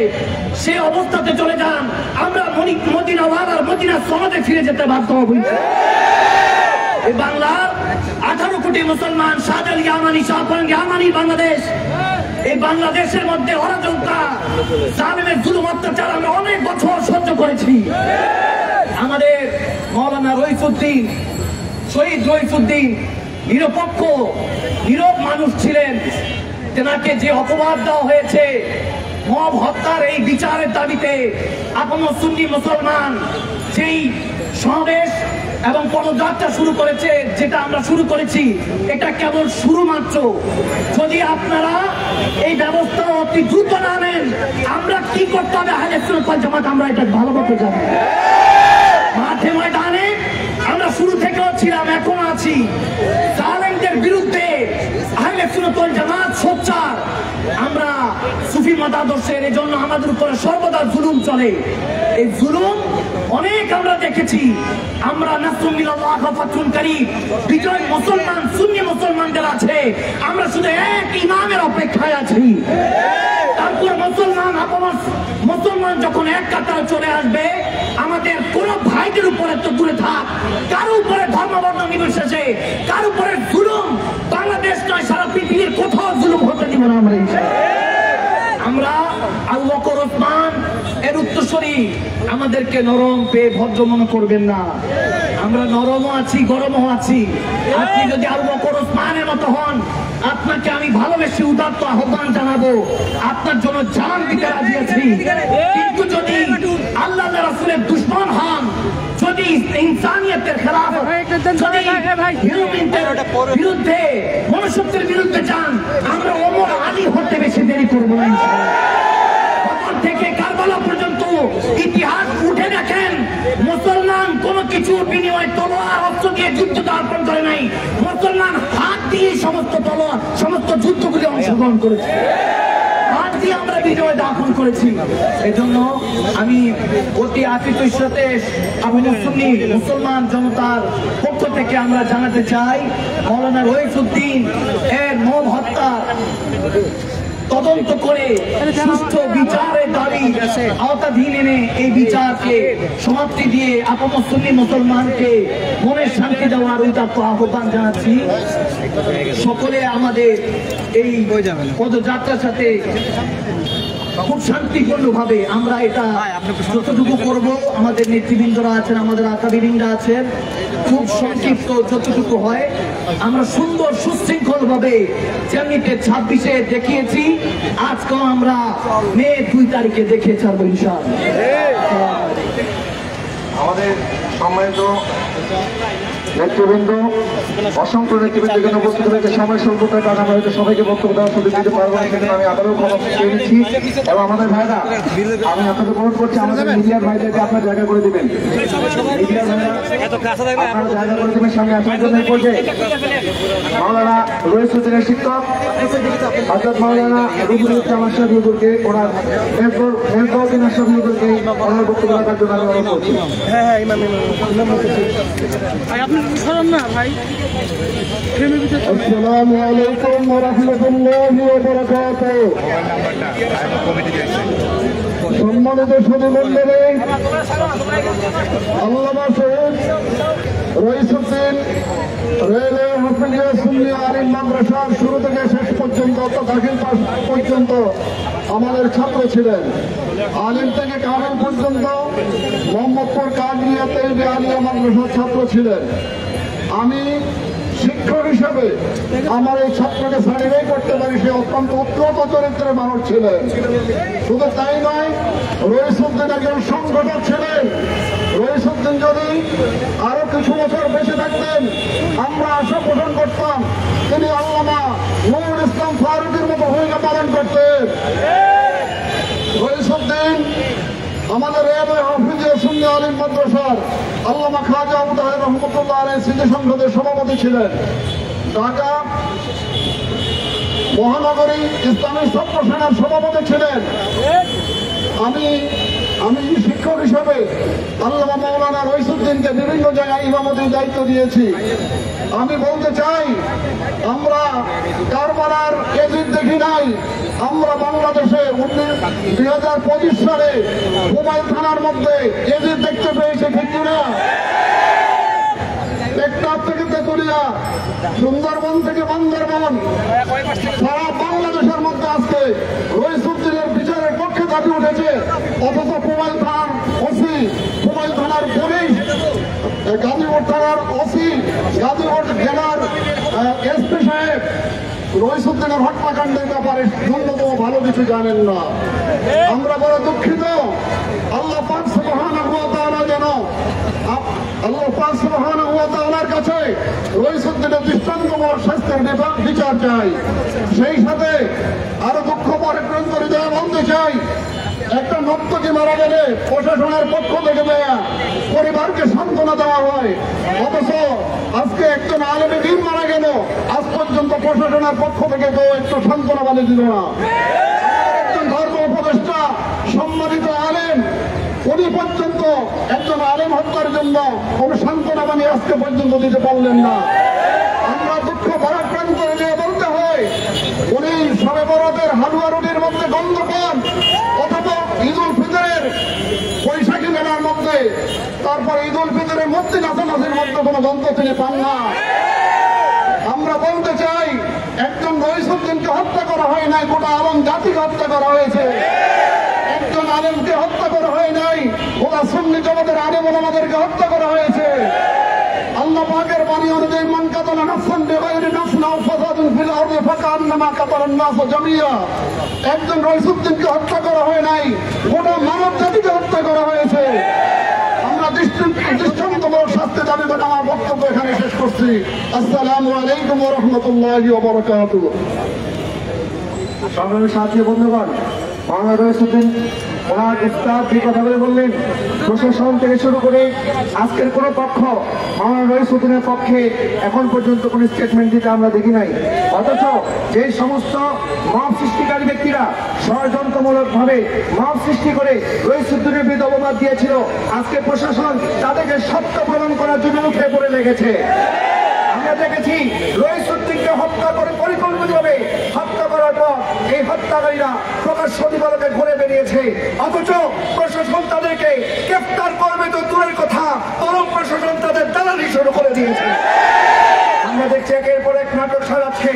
সে অবস্থাতে চলে যান, আমরা মদিনাওয়ালার মদিনা সনদে ফিরে যেতে বাধ্য হব। এই বাংলার 18 কোটি মুসলমান, শাহজালাল ইয়ামানি, শাহপরান ইয়ামানি বাংলাদেশ, এই বাংলাদেশের মধ্যে অরাজকতা, জালেমের জুলুম অত্যাচার আমরা অনেক বছর সহ্য করেছি। আমাদের মাওলানা রইসুদ্দিন, শহীদ রইসুদ্দিন নিরপেক্ষ নীরব মানুষ ছিলেন। তেনাকে যে অপবাদ দেওয়া হয়েছে মব হত্যার এই বিচারের দাবিতে আপন সুন্নি মুসলমান যেই সমাবেশ এবং পদযাত্রা শুরু করেছে, যেটা আমরা শুরু করেছি, এটা কেবল শুরু মাত্র। যদি আপনারা এই ব্যবস্থা অতি দ্রুত না নেন, আমরা কি করতে হবে আহলে সুন্নাত ওয়াল জামাত আমরা এটা ভালো মতো জানি। মাঠে ময়দানে আমরা শুরু থেকেও ছিলাম, এখনো আছি। জালেমদের বিরুদ্ধে আহলে সুন্নাত ওয়াল জামাত সোচ্চার। আমরা সুফি মতাদর্শের, এই জন্য আমাদের উপরে সর্বদা জুলুম চলে। এই জুলুম অনেক আমরা দেখেছি। আমরা নাসরুম মিনাল্লাহ ওয়া ফাতহুন কারীব, বিজয় মুসলমান সুন্নি মুসলমানদের আছে, আমরা শুধু এক ইমামের অপেক্ষায় আছি। তারপর মুসলমান যখন এক কাতারে চলে আসবে, আমাদের কোন ভাইদের উপরে তো দূরে থাক, কারো উপরে ধর্মবর্ণ নির্বিশেষে কারো উপরে জুলুম বাংলাদেশ নয় সারা পৃথিবীর কোথাও জুলুম হতে দিব না আমরা। আবু বকর ওসমান এর উত্তরসূরি, আমাদেরকে নরম পেয়ে ভদ্র মনে করবেন না। আমরা নরমও আছি, গরমও আছি। আপনি যদি আবু বকর ওসমানের মতো হন, আপনাকে আমি ভালোবেসে উদাত্ত আহ্বান জানাবো, আপনার জন্য জান দিতে রাজি আছি। কিন্তু যদি আল্লাহ রাসূলের দুশমন হন, যদি ইনসানিয়তের খেলাফ, যদি হিউম্যানিটির বিরুদ্ধে, মনুষ্যত্বের বিরুদ্ধে যান, আমরা ওমর আলী হতে বেশি দেরি করবো না ইনশাআল্লাহ। তখন থেকে কারবালা পর্যন্ত ইতিহাস উঠে দেখেন, মুসলমান কোন কিছুর বিনিময়ে তলোয়ার অস্ত্র দিয়ে যুদ্ধ অর্পণ করে নাই। মুসলমান হাত দিয়ে সমস্ত যুদ্ধগুলি অংশগ্রহণ করেছে, হাত দিয়ে আমরা বিজয় দাপন করেছি। এজন্য আমি অতি আতিথ্যের সাথে সুন্নি মুসলমান জনতার পক্ষ থেকে আমরা জানাতে চাই, মাওলানা রইসুদ্দিন এর মব হত্যা তদন্ত করে সুষ্ঠু বিচারের দাবি আওতাধীন এনে এই বিচারকে সমাপ্তি দিয়ে আপন সুন্নি মুসলমানকে মনের শান্তি দেওয়ার উদাত্ত আহ্বান জানাচ্ছি। সকলে আমাদের এই পদযাত্রার সাথে খুব শান্তিপূর্ণ ভাবে আমরা এটা যতটুকু করব, আমাদের নেতৃবৃন্দরা আছেন, আমাদের আকাবিরিনরা আছেন, খুব সংক্ষিপ্ত যতটুকু হয় আমরা সুন্দর সুশৃঙ্খল ভাবে যেমনিতে 26-এ দেখিয়েছি, আজকেও আমরা মে 2 তারিখে দেখিয়ে ছাড়বো ইনশাআল্লাহ। আমাদের সম্মানিত নেতৃবৃন্দ, অসংখ্য নেতৃবৃন্দ এখানে উপস্থিত হয়েছে। সময় স্বল্পতার কারণে আমরা হয়তো সবাইকে বক্তব্য দেওয়ার সুযোগ দিতে পারবো না, সেজন্য আমি আবারও ক্ষমা চেয়ে নিচ্ছি। এবং আমাদের ভাইরা, আমি আপনাদের অনুরোধ করছি, আমাদের মিডিয়ার ভাইদেরকে আপনার জায়গা করে দিবেন। মিডিয়ার ভাইরা আপনারা জায়গা করে দেবেন। সামনে আসার জন্য পর্যায়ে মাওলানা রইসুদ্দিনের শিক্ষক হযরত মাওলানা রুহুল ইসলাম আশরাফি হুজুরকে, ওনার মেজবাউদ্দিন আশরাফি হুজুরকে ওনার বক্তব্য রাখার জন্য আমি অনুরোধ করছি। আসসালামু আলাইকুম ওয়া রাহমাতুল্লাহি ওয়া বারাকাতুহু। সম্মানিত সুধীমণ্ডলী, আল্লামা শহীদ রইসুদ্দিন রেলওয়ে হাফিজিয়া সুন্নি আলিম মাদ্রাসার শুরু থেকে শেষ পর্যন্ত, দাখিল পাস পর্যন্ত আমাদের ছাত্র ছিলেন। আলিম থেকে কামেল পর্যন্ত মোহাম্মদপুর কাদরিয়া তেলবি আলিয়া মাদ্রাসার ছাত্র ছিলেন। আমি শিক্ষক হিসেবে আমার এই ছাত্রকে সার্টিফাই করতে পারি, সে অত্যন্ত উত্তম চরিত্রের মানুষ ছিলেন। শুধু তাই নয়, রইসুদ্দিন একজন সংগঠক ছিলেন। রইসুদ্দিন যদি আরো কিছু বছর বেঁচে থাকতেন, আমরা আশা পোষণ করতাম তিনি আল্লামা নুরুল ইসলাম ফারুকের মতো ভূমিকা পালন করতেন। রইসুদ্দিন আমাদের রেলওয়ে হাফিজিয়া সুন্নি আলিম মাদ্রাসার আল্লামা খাজা আবু তাহের রহমতুল্লাহ আলাইহির স্মৃতি সংসদের সভাপতি ছিলেন। ঢাকা মহানগরী ইসলামী ছাত্র সেনার সভাপতি ছিলেন। আমি আমি শিক্ষক হিসাবে আল্লামা মাওলানা রইসুদ্দিনকে বিভিন্ন জায়গায় ইমামতির দায়িত্ব দিয়েছি। আমি বলতে চাই, আমরা কারবালার এজিদ দেখি নাই, আমরা বাংলাদেশে 2025 সালে হুমায়ুন থানার মধ্যে এজিদ দেখতে পেয়েছি, ঠিক কিনা? টেকনাফ থেকে তেতুলিয়া, সুন্দরবন থেকে বান্দরবন, সারা বাংলাদেশের মধ্যে আজকে রইসুদ্দিনের বিচারের পক্ষে দাবি উঠেছে। অথচ হুমায়ুন থানার ওসি, হুমায়ুন থানার পুলিশ, গাজীপুর থানার ওসি, গাজীপুর জেলার এসপি সাহেব রইসুদ্দিনের হত্যাকাণ্ডের ব্যাপারে ন্যূনতম ভালো কিছু জানেন না। আমরা বড় দুঃখিত। আল্লাহ পাক সুবহানাহু ওয়া তাআলা যেন আল্লাহ পাক সুবহানাহু ওয়া তাআলার কাছে রইসুদ্দিনের দৃষ্টান্তমূলক শাস্তির বিচার চাই। সেই সাথে আরো দুঃখ পরিগ্রহণ করে দেওয়া বলতে চাই, একটা নর্তকী মারা গেলে প্রশাসনের পক্ষ থেকে দেয়া পরিবারকে সান্ত্বনা দেওয়া হয়, অথচ আজকে একজন আলেমী দিন মারা গেল, আজ পর্যন্ত প্রশাসনের পক্ষ থেকে কেউ একটু সান্ত্বনা বাণী দিল না। একজন ধর্ম উপদেষ্টা, সম্মানিত আলেম, উনি পর্যন্ত একজন আলেম হত্যার জন্য কোন সান্ত্বনা বাণী আজকে পর্যন্ত দিতে পারলেন না। আমরা দুঃখ ভারাক্রান্ত হয়ে বলতে হয়, উনি সবে বরাতের হালুয়া রুটির মধ্যে গন্ধ পান, অথবা ঈদ উল ফিতরের বৈশাখী মেলার মধ্যে, তারপর ঈদ উল ফিতরের মূর্তি নাচানাচির মধ্যে কোনো গন্ধ তিনি পান না। আমরা বলতে চাই, একজন রইসুদ্দিনকে হত্যা করা হয় নাই, গোটা আলম জাতিকে হত্যা করা হয়েছে। একজন আলেমকে হত্যা করা হয় নাই, গোটা সুন্নি জগতের আলেম ওলামাদেরকে হত্যা করা হয়েছে। আল্লাহ পাকের বাণী অনুযায়ী, মান কাতালা নাফসান বিগাইরি নাফসিন আও ফাসাদিন ফিল আরদি ফাকান্নামা কাতালান নাস জামিয়া। একজন রইসুদ্দিনকে হত্যা করা হয় নাই, গোটা মানব জাতিকে হত্যা করা হয়েছে। আমরা দৃষ্টান্তমূলক শাস্তি দাবি করে আমার বক্তব্য এখানে শেষ করছি। আসসালামু আলাইকুম ওয়া রাহমাতুল্লাহি ওয়া বারাকাতুহু। সংগ্রামী সাথী বন্ধুগণ, মাওলানা রইসুদ্দিন ওনার উস্তাদ যে কথাগুলো বললেন, প্রশাসন থেকে শুরু করে আজকের কোনো পক্ষ মাওলানা রইসুদ্দিনের পক্ষে এখন পর্যন্ত কোনো স্টেটমেন্ট দিতে আমরা দেখি নাই। অথচ যে সমস্ত মব সৃষ্টিকারী ব্যক্তিরা ষড়যন্ত্রমূলক ভাবে মব সৃষ্টি করে রইসুদ্দিনের বিরুদ্ধে অপবাদ দিয়েছিল, আজকে প্রশাসন তাদেরকে সত্য প্রমাণ করার জন্য উঠে পড়ে লেগেছে। আমরা দেখেছি রইসুদ্দিনকে হত্যা করে পরিকল্পিতভাবে হত্যা করার পর এই হত্যাকারীরা প্রকাশ্য দিবালোকে ঘুরে বেরিয়েছে, অথচ প্রশাসন তাদেরকে গ্রেফতার করবে তো দূরের কথা, বরং প্রশাসন তাদের দালালি শুরু করে দিয়েছে। আমরা দেখছি একের পর এক নাটক সাজাচ্ছে।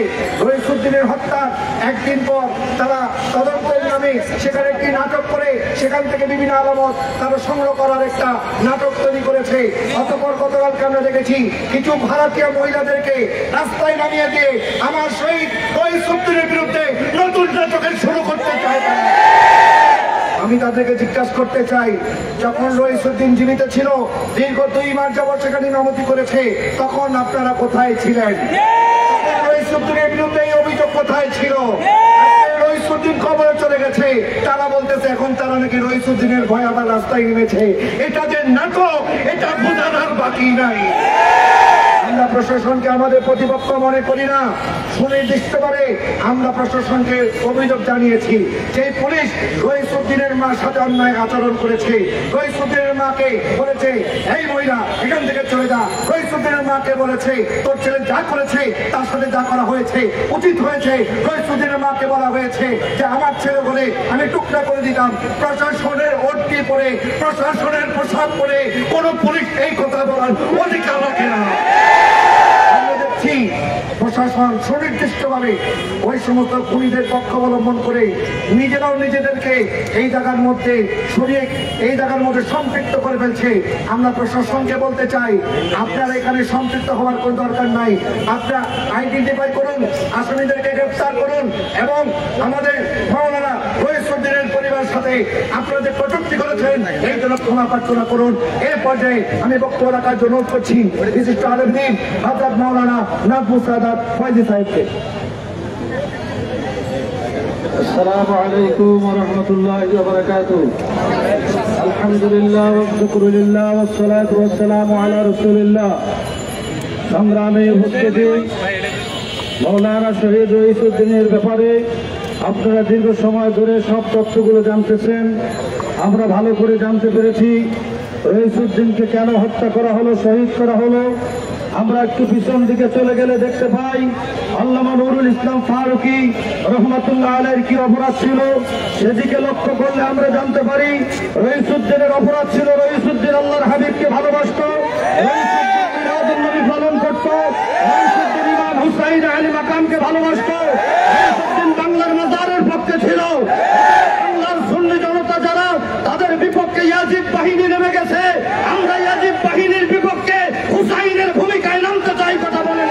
রইসুদ্দিনের হত্যার একদিন পর তারা তদন্তের নামে সেখানে একটি নাটক করে সেখান থেকে বিভিন্ন আলামত তারা সংগ্রহ করার একটা নাটক তৈরি করেছে। অতঃপর গতকালকে আমরা দেখেছি কিছু ভারতীয় মহিলাদেরকে রাস্তায় নামিয়ে দিয়ে আমার শহীদ রইসুদ্দিনের বিরুদ্ধে নতুন নাটকের শুরু করতে চায়। আমি তাদেরকে জিজ্ঞাসা করতে চাই, যখন রইসুদ্দিন জীবিত ছিল, দীর্ঘ 2 মাস যাবৎ সেখানে ইমামতি করেছে, তখন আপনারা কোথায় ছিলেন? রইসুদ্দিনের বিরুদ্ধে এই অভিযোগ কোথায় ছিল? রইসুদ্দিন কবরে চলে গেছে, তারা বলতেছে এখন তারা নাকি রইসুদ্দিনের ভয় আবার রাস্তায় নেমেছে। এটা যে নাটক, এটা বোঝানোর বাকি নাই। আমরা প্রশাসনকে আমাদের প্রতিপক্ষ মনে করি না। সুনির্দিষ্টভাবে আমরা প্রশাসনকে অভিযোগ জানিয়েছি যে পুলিশ রইসুদ্দিনের মার সাথে অন্যায় আচরণ করেছে। রইসুদ্দিনের মাকে বলেছে, এই মহিলা এখান থেকে চলে যা। রইসুদ্দিনের মাকে বলেছে, তোর ছেলে যা করেছে তার সাথে যা করা হয়েছে উচিত হয়েছে। রইসুদ্দিনের মাকে বলা হয়েছে যে আমার ছেলে বলে আমি টুকরা করে দিতাম। প্রশাসনের ওড়টি পরে, প্রশাসনের পোশাক পরে কোন পুলিশ এই কথা বলার অধিকার রাখে না। আমরা দেখছি প্রশাসন সুনির্দিষ্টভাবে ওই সমস্ত খুনিদের পক্ষ অবলম্বন করে নিজেরাও নিজেদেরকে এই জায়গার মধ্যে সরিয়ে এই জায়গার মধ্যে সম্পৃক্ত করে ফেলছে। আমরা প্রশাসনকে বলতে চাই, আপনারা এখানে সম্পৃক্ত হওয়ার কোন দরকার নাই। আপনারা আইডেন্টিফাই করুন, আসামিদেরকে গ্রেফতার করুন এবং আমাদের মাওলানা রইসুদ্দিনের পরিবারের সাথে আপনারা যে কটূক্তি করেছেন এই জন্য ক্ষমা প্রার্থনা করুন। এই পর্যায়ে আমি বক্তব্য রাখার জন্য অনুরোধ করছি বিশিষ্ট আলেমদ্বীন হযরত মাওলানা নাজমুস সাদাত ফয়জী সাহেবকে। আসসালামু আলাইকুম ওয়া রাহমাতুল্লাহি ওয়া বারাকাতুহু। আলহামদুলিল্লাহ ওয়া শুকরুলিল্লাহ ওয়াস সালাতু ওয়াস সালামু আলা রাসূলিল্লাহ। সংগ্রামে উপস্থিতি, মাওলানা শহীদ রইসুদ্দিনের ব্যাপারে আপনারা দীর্ঘ সময় ধরে সব তথ্যগুলো জানতেছেন। আমরা ভালো করে জানতে পেরেছি রইসুদ্দিনকে কেন হত্যা করা হলো, শহীদ করা হলো। আমরা একটু পিছন দিকে চলে গেলে দেখতে পাই আল্লামা নুরুল ইসলাম ফারুকী রহমাতুল্লাহ আলাইহির কি অপরাধ ছিল। সেদিকে লক্ষ্য করলে আমরা জানতে পারি রইসুদ্দিনের অপরাধ ছিল, রইসুদ্দিন আল্লাহর হাবিবকে ভালোবাসত, রইসুদ্দিন মিলাদুন নবী পালন করত, রইসুদ্দিন ইমাম হুসাইন আলী মাকামকে ভালোবাসত, রইসুদ্দিন বাংলার মাজারের পক্ষে ছিল। বাংলার সুন্নি জনতা যারা তাদের বিপক্ষে ইয়াজিদ বাহিনী নেমে গেছে, আমরা ইয়াজিদ বাহিনীর বিপক্ষে হুসাইনের ভূমিকায় নামতে চাই। কথা বলেন,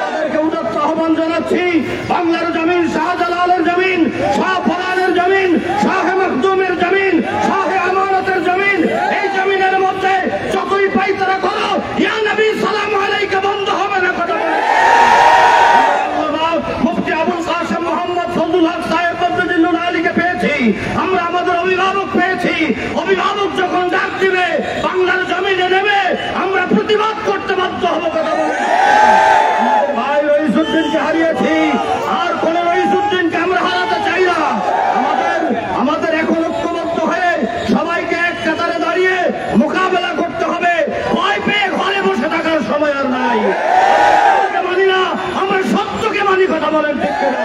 তাদেরকে উদাত্ত আহ্বান জানাচ্ছি। বাংলার জমিন শাহজালালের জমিন, শাহ ফরানের জমিন, শাহ মখদুমের জমিন, শাহ আমানতের জমিন। এই জমিনের মধ্যে যতই পাইতারা করো ইয়া নবী সালাম আলাইকা বন্ধ হবে না। কথা বলেন, মুফতি আবুল কাসেম মোহাম্মদ ফজলুল হক সাহেব বদরুদ্দিন আলীকে পেয়েছি, আমরা আমাদের অভিভাবক পেয়েছি। অভিভাবক যখন ডাক দিবে বাংলার জমিনে নেবে, আমরা প্রতিবাদ করতে বাধ্য হবো। কথা বলেন, ভাই রইসুদ্দিনকে হারিয়েছি, আর কোন রইসুদ্দিনকে আমরা হারাতে চাই না। আমাদের এখন ঐক্যবদ্ধ হয়ে সবাইকে এক কাতারে দাঁড়িয়ে মোকাবেলা করতে হবে। ভয় পেয়ে ঘরে বসে থাকার সময় আর নাই। মানি না, আমরা সত্যকে মানি। কথা বলেন, ঠিক কিনা?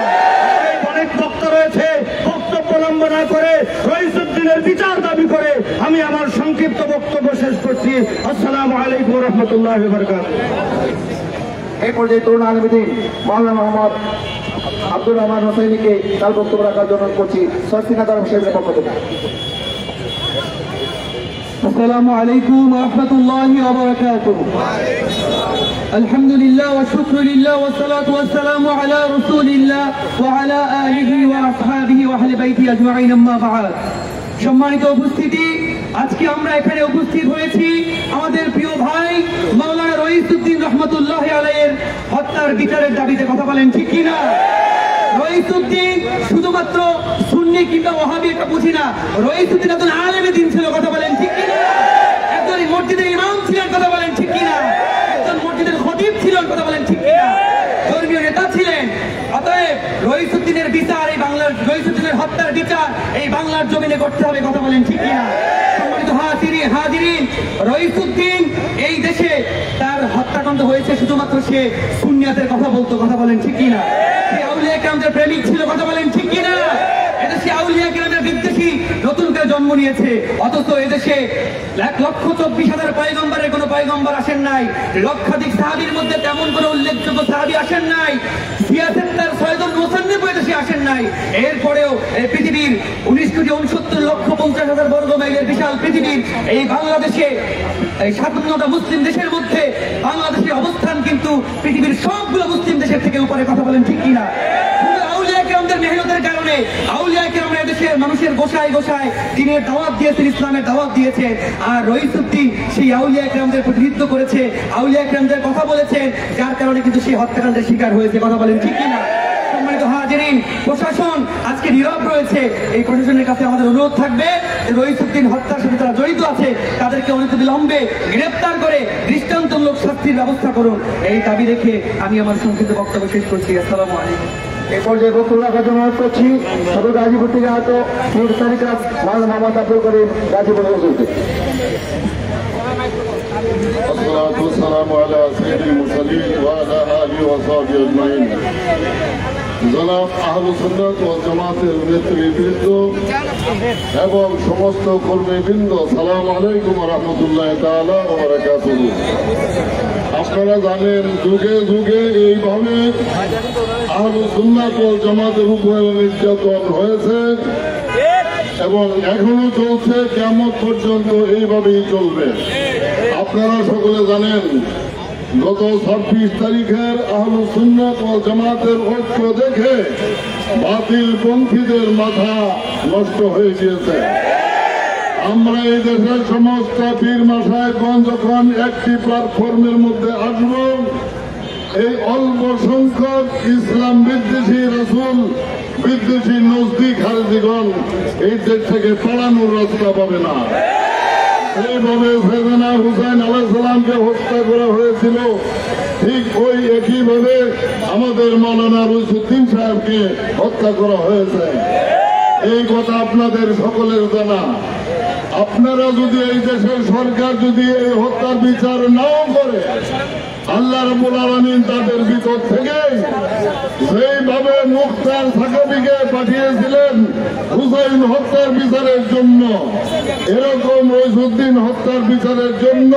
অনেক বক্তা রয়েছে, বক্তব্য লম্বা না করে রইসুদ্দিনের বিচার দাবি করে আমি আমার সংক্ষিপ্ত বক্তব্য শেষ করছি। আসসালামু আলাইকুম ওয়া রাহমাতুল্লাহি ওয়া বারাকাতুহু। এই পর্যায়ে তরুণ আলমদিন মাওলানা মোহাম্মদ আব্দুর রহমান হোসেনিকে তার বক্তব্য রাখার জন্য করছি সরসিনা দরবার সাহেবের পক্ষ থেকে। আসসালামু আলাইকুম ওয়া রাহমাতুল্লাহি ওয়া বারাকাতুহু। আলহামদুলিল্লাহ ওয়া শুকরুলিল্লাহ ওয়া সালাতু ওয়া সালামু আলা রাসূলিল্লাহ ওয়া আলা আলিহি ওয়া আসহাবিহি ওয়া আহলি বাইতি আজমাইন, আম্মা বা'দ। সম্মানিত উপস্থিতি, আজকে আমরা এখানে উপস্থিত হয়েছি আমাদের প্রিয় ভাই মাওলানা রইসুদ্দিন রহমাতুল্লাহ আলাইহির হত্যার বিচারের দাবিতে। কথা বলেন, ঠিক কিনা? রইসুদ্দিন শুধুমাত্র সুন্নি কিংবা ওয়াহাবি এটা বুঝি না, রইসুদ্দিন একজন আলেমে দ্বীন ছিল। কথা বলেন, ঠিক কিনা? একজন মসজিদের ইমাম ছিলেন। কথা বলেন, ঠিক কিনা? একজন মসজিদের খতিব ছিলেন। কথা বলেন, ঠিক কিনা? ধর্মীয় নেতা ছিলেন। অতএব রইসুদ্দিনের বিচার, এই বাংলার রইসুদ্দিনের হত্যার বিচার এই বাংলার জমিনে করতে হবে। কথা বলেন, ঠিক কিনা? সম্মানিত হাজিরিন, রইসুদ্দিন এই দেশে তার হত্যাকাণ্ড হয়েছে শুধুমাত্র সে সুন্নিয়াতের কথা বলতো। কথা বলেন, ঠিক কিনা? সে আউলিয়া কেরামদের প্রেমিক ছিল। কথা বলেন, ঠিক কিনা? এদেশে আউলিয়া কেরামের বিদ্বেষী নতুন করে জন্ম নিয়েছে, অথচ এদেশে 1,24,000 পয়গম্বরের কোন পয়গম্বর আসেন নাই। লক্ষাধিক সাহাবীর মধ্যে তেমন কোন উল্লেখযোগ্য সাহাবী আসেন নাই। সিয়াসেত্তার সৈয়দুল মুসান্নিফ এদেশে আসেন নাই। এরপরেও এই পৃথিবীর 19,50,50,000 বর্গ মাইলের বিশাল পৃথিবীর এই বাংলাদেশে, এই 57টা মুসলিম দেশের মধ্যে বাংলাদেশের অবস্থান কিন্তু পৃথিবীর সবগুলো মুসলিম দেশের থেকে উপরে। কথা বলেন, ঠিক কিনা? আউলিয়া কেরামদের মেহনতের কারণে আউলিয়া কেরামরা দেশের মানুষের গোসায় গোসায় দিনের দাওয়াত দিয়েছেন, ইসলামের দাওয়াত দিয়েছে। আর রইসুদ্দিন সেই আউলিয়া কেরামদের প্রতিনিধিত্ব করেছে, আউলিয়া কেরামদের কথা বলেছেন, যার কারণে কিন্তু সেই হত্যাকাণ্ডের শিকার হয়েছে। কথা বলেন, ঠিক কিনা? সম্মানিত হাজিরিন, প্রশাসন আজকে নীরব রয়েছে। এই প্রশাসনের কাছে আমাদের অনুরোধ থাকবে যে রইসুদ্দিন হত্যার সাথে যারা জড়িত আছে তাদেরকে অনতিবিলম্বে গ্রেপ্তার করে দৃষ্টান্তমূলক শাস্তির ব্যবস্থা করুন। এই দাবি রেখে আমি আমার সংক্ষিপ্ত বক্তব্য শেষ করছি। আসসালামু আলাইকুম। এই পর্যায়ে বক্তব্য রাখার জন্য অনুরোধ করছি সদর গাজীপুর থেকে আহত মীর তারিকাত মাওলানা মোহাম্মদ আব্দুল করিম গাজীপুর হুজুরকে। আসসালাতু ওয়াসসালামু আলা সাইয়্যিদিল মুরসালিন ওয়া আলা আলিহি ওয়া সাহবিহি আজমাইন। জনাব আহলুস সুন্নাত ওয়াল জামাতের নেতৃবৃন্দ এবং সমস্ত কর্মীবৃন্দ, আসসালামু আলাইকুম ওয়া রাহমাতুল্লাহি তাআলা ওয়া বারাকাতুহু। আপনারা জানেন যুগে যুগে এইভাবে আহলুস সুন্নাত ওয়াল জামাতের উপরে নির্যাতন হয়েছে এবং এখনো চলছে, কিয়ামত পর্যন্ত এইভাবেই চলবে। আপনারা সকলে জানেন গত 26 তারিখের আহলুস সুন্নাত ওয়াল জামাতের ঐক্য দেখে বাতিল পন্থীদের মাথা নষ্ট হয়ে গিয়েছে। আমরা এই দেশের সমস্ত পীর মাশায়েখগণ যখন একটি প্ল্যাটফর্মের মধ্যে আসব, এই অল্প সংখ্যক ইসলাম বিদ্বেষী, রাসূল বিদ্বেষী নজদি খারেজিগণ এই দেশ থেকে পালানোর রাস্তা পাবে না। এইভাবে সাইয়েদনা হুসাইন আলাইহিস সালামকে হত্যা করা হয়েছিল, ঠিক ওই একইভাবে আমাদের মাওলানা রইসুদ্দিন সাহেবকে হত্যা করা হয়েছে। এই কথা আপনাদের সকলের জানা। আপনারা যদি এই দেশের সরকার যদি এই হত্যার বিচার নাও করে, আল্লাহ রাব্বুল আলামিন তাদের ভিতর থেকে সেইভাবে মুখতার সাকাবিকে পাঠিয়েছিলেন হুসাইন হত্যার বিচারের জন্য, এরকম রইসুদ্দিন হত্যার বিচারের জন্য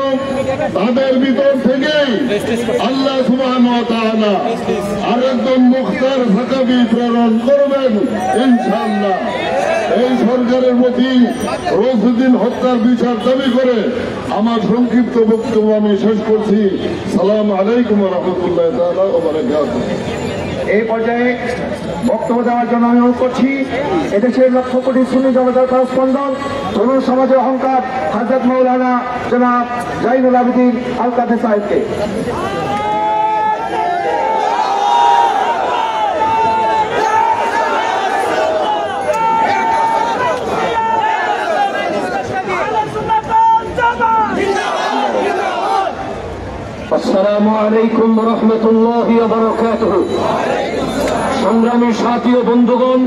তাদের ভিতর থেকেই আল্লাহ সুবহানাহু ওয়া তাআলা আরেকজন মুখতার সাকাবি প্রেরণ করবেন ইনশাআল্লাহ। এই সরকারের প্রতি রইসুদ্দিন হত্যার বিচার দাবি করে আমার সংক্ষিপ্ত বক্তব্য আমি শেষ করছি। সালাম আলাইকুম ওয়া রাহমাতুল্লাহি তাআলা ওয়া বারাকাতুহু। এই পর্যায়ে বক্তব্য দেওয়ার জন্য আমি অনুরোধ করছি এদেশের লক্ষ কোটি সুন্নি জনতার করস্পন্ডন, তরুণ সমাজের অহংকার হযরত মাওলানা জনাব জাইনুল আবেদিন আল কাদের সাহেবকে। আসসালামু আলাইকুম ওয়া রাহমাতুল্লাহি ওয়া বারাকাতুহু। সংগ্রামী সাথী ও বন্ধুগণ,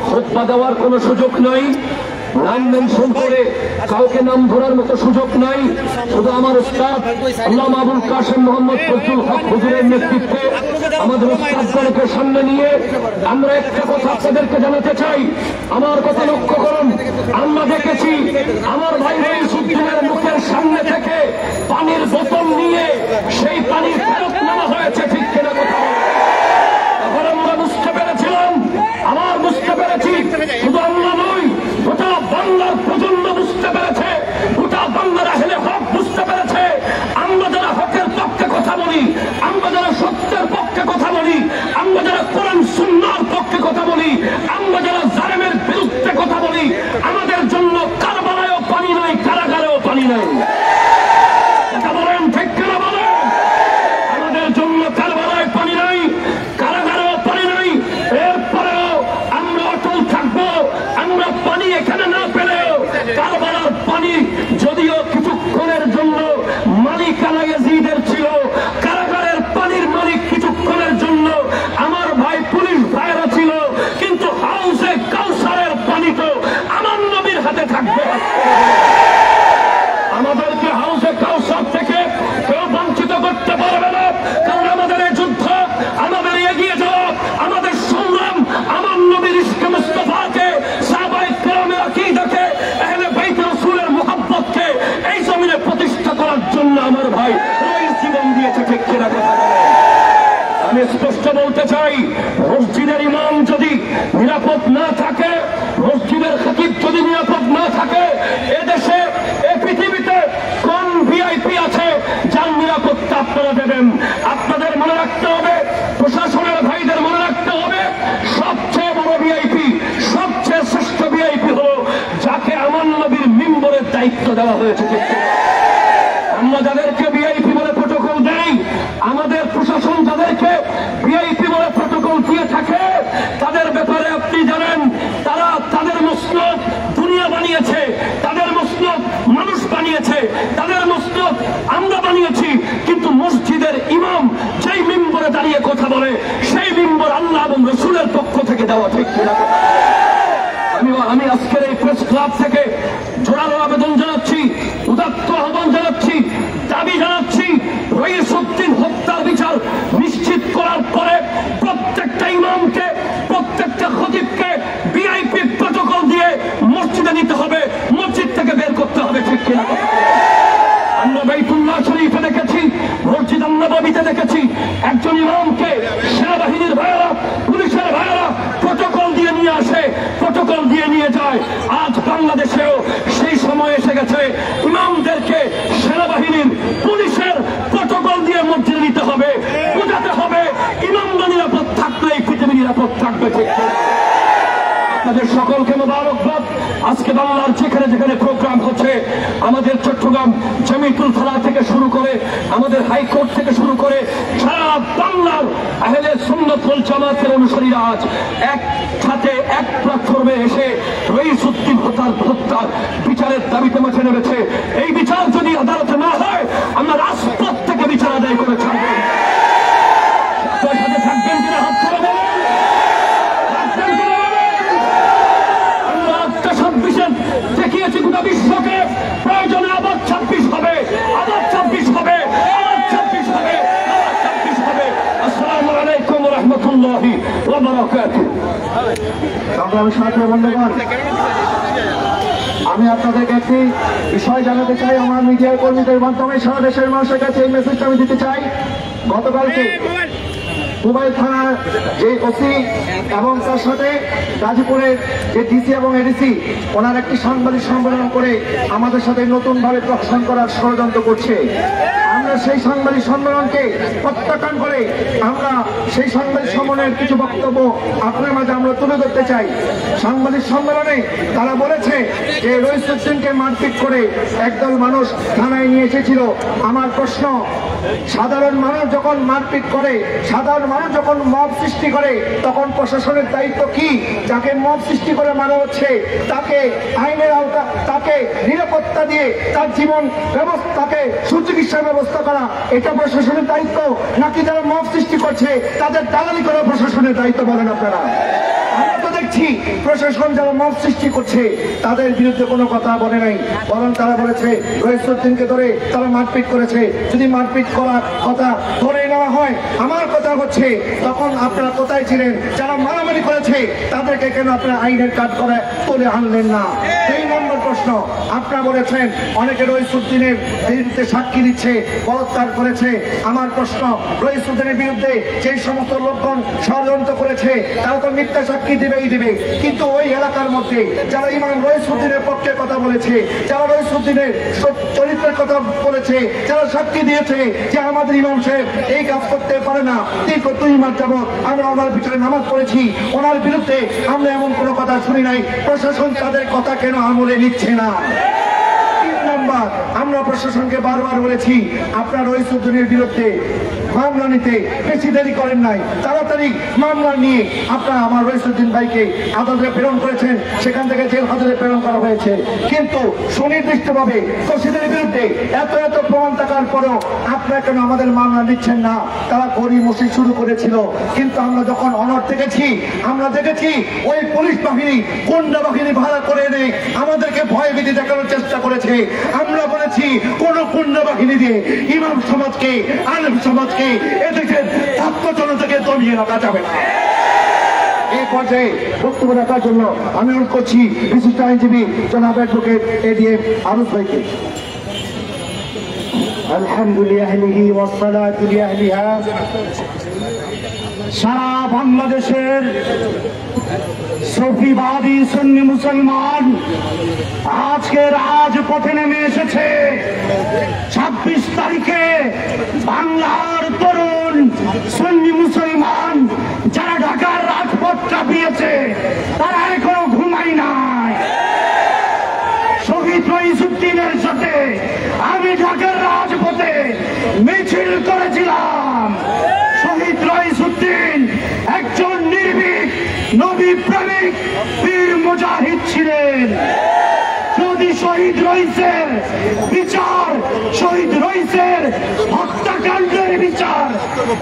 খুতবা দেওয়ার কোনো সুযোগ নাই, নাম মেনশন করে কাউকে নাম ধরার মতো সুযোগ নাই। শুধু আমার উস্তাদ আল্লামা আবুল কাসেম মোহাম্মদ ফজলুল হক হুজুরের নেতৃত্বে আমাদের উস্তাদগণকে সামনে নিয়ে আমরা একটা কথা আপনাদেরকে জানাতে চাই। আমার কথা লক্ষ্য করুন, আমরা দেখেছি আমার ভাই রইসুদ্দিনের মুখের সামনে থেকে পানির বোতল নিয়ে সেই পানি ফেরত নেওয়া হয়েছে, ঠিক কিনা কথা? তখন আমরা বুঝতে পেরেছিলাম, আমার বুঝতে পেরেছি, শুধু আমরা নই, গোটা বাংলার প্রজন্ম বুঝতে পেরেছে, গোটা বাংলার আহলে হক বুঝতে পেরেছে। আমরা যারা হকের পক্ষে কথা বলি, আমরা যারা সত্যের পক্ষে কথা বলি, আমরা যারা কোরআন সুন্নাহর পক্ষে কথা বলি, আমরা যারা জালেমের বিরুদ্ধে কথা বলি, আমাদের জন্য কারবালায়ও পানি নাই, কারাগারেও পানি নাই। এটা বলেন ঠিক কিনা বলেন? আমাদের জন্য কারবালায় পানি নাই, কারাগারেও পানি নাই। এরপরেও আমরা অটল থাকবো। আমরা পানি এখানে না পেলেও কারবালার পানি যদিও কিছুক্ষণের জন্য মালিকানা ইয়াজিদের ছিল, কারাগারের পানির মালিক কিছুক্ষণের জন্য আমার ভাই পুলিশ ভাইরা ছিল, কিন্তু হাউসে কাউসারের পানি তো আমার নবীর হাতে থাকবে। আমাদেরকে হাউসে কাউসার থেকে কেউ বঞ্চিত করতে পারবে না, কারণ আমাদের এই যুদ্ধ, আমাদের এগিয়ে যাওয়া, আমাদের সংগ্রাম আমার নবীর ইশকে মুস্তাফাকে, সাহাবায়ে কেরামের আকীদাকে, আহলে বাইত রাসূলের মুহাব্বতকে এই জমিনে প্রতিষ্ঠা করার জন্য আমার ভাই রইস জীবন দিয়েছে, ঠিক কিনা কথা বলেন? আমি স্পষ্ট বলতে চাই, মসজিদের ইমাম যদি নিরাপদ না থাকে, মসজিদের খতিব যদি নিরাপদ না থাকে, এদেশে এই পৃথিবীতে কোন ভিআইপি আছে যার নিরাপত্তা আপনারা দেবেন? আপনাদের মনে রাখতে হবে, প্রশাসনের ভাইদের মনে রাখতে হবে, সবচেয়ে বড় ভিআইপি, সবচেয়ে শ্রেষ্ঠ ভিআইপি হলো যাকে আমার নবীর মিম্বরের দায়িত্ব দেওয়া হয়েছে। আমরা যাদেরকে ভিআইপি বলে প্রটোকল দেই, আমাদের প্রশাসন যাদেরকে ভিআইপি বলে প্রটোকল দিয়ে থাকে, তাদের ব্যাপারে আপনি জানেন, তারা তাদের মসনদ দুনিয়া বানিয়েছে, তাদের মসনদ মানুষ বানিয়েছে, তাদের মসনদ আমরা বানিয়েছি, কিন্তু মসজিদের ইমাম যেই মিম্বরে দাঁড়িয়ে কথা বলে, সেই মিম্বর আল্লাহ এবং রসুলের পক্ষ থেকে দেওয়া, ঠিক কিনা? আমি আজকের এই প্রেস ক্লাব থেকে জোরালো আবেদন জানাচ্ছি, উদাত্ত আহ্বান জানাচ্ছি, দাবি জানাচ্ছি, রইসুদ্দিন হত্যার বিচার নিশ্চিত করার পরে প্রত্যেকটা ইমামকে, প্রত্যেকটা খতিবকে ভিআইপি প্রটোকল দিয়ে মসজিদে নিতে হবে, মসজিদ থেকে বের করতে হবে, ঠিক কিনা? আমরা বাইতুল্লাহ শরীফে দেখেছি, মসজিদ নববীতে দেখেছি, একজন ইমামকে সেনাবাহিনীর ভাইয়েরা, পুলিশের ভাইয়েরা প্রটোকল দিয়ে নিয়ে আসে, প্রটোকল দিয়ে নিয়ে যায়। আজ বাংলাদেশেও সেই সময় এসে গেছে, ইমামদেরকে সেনাবাহিনীর, পুলিশের প্রটোকল দিয়ে মসজিদে নিতে হবে, বোঝাতে হবে ইমামরা নিরাপদ থাকলে এই পৃথিবী নিরাপদ থাকবে, ঠিক কিনা? আপনাদের সকলকে মোবারকবাদ। আজকে বাংলার যেখানে যেখানে প্রোগ্রাম হচ্ছে, আমাদের চট্টগ্রাম জামিয়াতুল ফালাহ থেকে শুরু করে, আমাদের হাইকোর্ট থেকে শুরু করে সারা বাংলার আহলে সুন্নাত ওয়াল জামাতের অনুসারীরা আজ একসাথে এক প্ল্যাটফর্মে এসে রইসুদ্দিন হত্যার বিচারের দাবিতে মাঠে নেমেছে। এই বিচার যদি আদালতে না হয়, আমরা রাজপথ থেকে বিচার আদায় করে ছাড়ব। সাথে থাকবেন কিনা হাত তুলে বলেন? গোটা বিশ্বকে প্রয়োজনে আবার 26 হবে, আবার 26 হবে, আবার 26 হবে, আবার 26 হবে। আসসালামু আলাইকুম ওয়া রাহমাতুল্লাহি ওয়া বারাকাতুহু। সংগ্রামী সাথী বন্ধুগণ, আমি আপনাদেরকে একটি বিষয় জানাতে চাই, আমার মিডিয়ার কর্মীদের মাধ্যমে সারা দেশের মানুষের কাছে এই মেসেজটা আমি দিতে চাই। গতকালকে মোবাইল থানার যে ওসি এবং তার সাথে গাজীপুরের যে ডিসি এবং এডিসি ওনার একটি সাংবাদিক সম্মেলন করে আমাদের সাথে নতুনভাবে প্রহসন করার ষড়যন্ত্র করছে। আমরা সেই সাংবাদিক সম্মেলনকে প্রত্যাখ্যান করে আমরা সেই সাংবাদিক সম্মেলনের কিছু বক্তব্য আপনার মাঝে আমরা তুলে ধরতে চাই। সাংবাদিক সম্মেলনে তারা বলেছে যে রইসুদ্দিনকে মারপিট করে একদল মানুষ থানায় নিয়ে এসেছিল। আমার প্রশ্ন, সাধারণ মানুষ যখন মারপিট করে, সাধারণ মানুষ যখন মব সৃষ্টি করে, তখন প্রশাসনের দায়িত্ব কি? যাকে মব সৃষ্টি করে মারা হচ্ছে তাকে আইনের আওতা, তাকে নিরাপত্তা দিয়ে তার জীবন ব্যবস্থাকে সুচিকিৎসার ব্যবস্থা করা, এটা প্রশাসনের দায়িত্ব নাকি যারা মব সৃষ্টি করছে তাদের দালালি করা প্রশাসনের দায়িত্ব? বলেন আপনারা। আমরা তো দেখছি প্রশাসন যারা মব সৃষ্টি করছে তাদের বিরুদ্ধে কোনো কথা বলে নাই, বরং তারা বলেছে রইসুদ্দিনকে ধরে তারা মারপিট করেছে। যদি মারপিট করার কথা ধরে নেওয়া হয়, আমার কথা হচ্ছে তখন আপনারা কোথায় ছিলেন? যারা মারামারি করেছে তাদেরকে কেন আপনারা আইনের কাজ করে তুলে আনলেন না? 2 নম্বর প্রশ্ন, আপনারা বলেছেন অনেকে রইসুদ্দিনের বিরুদ্ধে সাক্ষী দিচ্ছে, বলাৎকার করেছে। আমার প্রশ্ন, রইসুদ্দিনের বিরুদ্ধে যে সমস্ত লোকজন ষড়যন্ত্র করেছে তারা তো মিথ্যা সাক্ষী দিবেই দিবে, কিন্তু ওই এলাকার মধ্যে যারা ইমাম রইসুদ্দিনের পক্ষে কথা বলেছে, যারা রইসুদ্দিনের চরিত্রের কথা বলেছে, যারা সাক্ষী দিয়েছে যে আমাদের ইমাম সাহেব এই কাজ করতে পারে না, 2 মাস যাবৎ আমরা ওনার পিছনে নামাজ পড়েছি, ওনার বিরুদ্ধে আমরা এমন কোনো কথা শুনি নাই, প্রশাসন তাদের কথা কেন আমলে নিচ্ছে না? 3 নম্বর, আমরা প্রশাসনকে বারবার বলেছি আপনার রইসুদ্দিনের বিরুদ্ধে মামলা নিতে বেশি দেরি করেন নাই, তাড়াতাড়ি মামলা নিয়ে আপনারা আমার রইসুদ্দিন ভাইকে আদালতে প্রেরণ করেছেন, সেখান থেকে জেল হাজতে প্রেরণ করা হয়েছে। কিন্তু সুনির্দিষ্টভাবে দোষীদের বিরুদ্ধে এত এত প্রমাণ থাকার পরেও আপনারা কেন আমাদের মামলা নিচ্ছেন না? তারা গড়িমসি শুরু করেছিল, কিন্তু আমরা যখন অনড় দেখেছি, আমরা দেখেছি ওই পুলিশ বাহিনী, গুন্ডা বাহিনী ভাড়া করে এনে আমাদেরকে ভয়ভীতি দেখানোর চেষ্টা করেছে। আমরা বলেছি কোন গুন্ডা বাহিনী দিয়ে ইমাম সমাজকে, আলেম সমাজকে, এদেশের ছাত্র জনতাকে দমিয়ে রাখা যাবে না। এই পর্যায়ে বক্তব্য রাখার জন্য আমি অনুরোধ করছি বিশিষ্ট আইনজীবী জনাব অ্যাডভোকেট এডিএম আরুফ ভাইকে। আলহামদুলিল্লাহ, সারা বাংলাদেশের সফিবাদী সুন্নি মুসলমান আজকে রাজপথে নেমে এসেছে। 26 তারিখে বাংলার তরুণ সুন্নি মুসলমান যারা ঢাকার রাজপথ চাপিয়েছে তারা এখনো ঘুমাই নাই। শহীদ রইসুদ্দিনের সাথে আমি ঢাকার রাজপথে মিছিল করেছিলাম। শহীদ রইসুদ্দিন একজন নির্ভীক নবী প্রেমিক বীর মুজাহিদ ছিলেন। যদি শহীদ রইসের বিচার, শহীদ রইসের হত্যাকাণ্ডের বিচার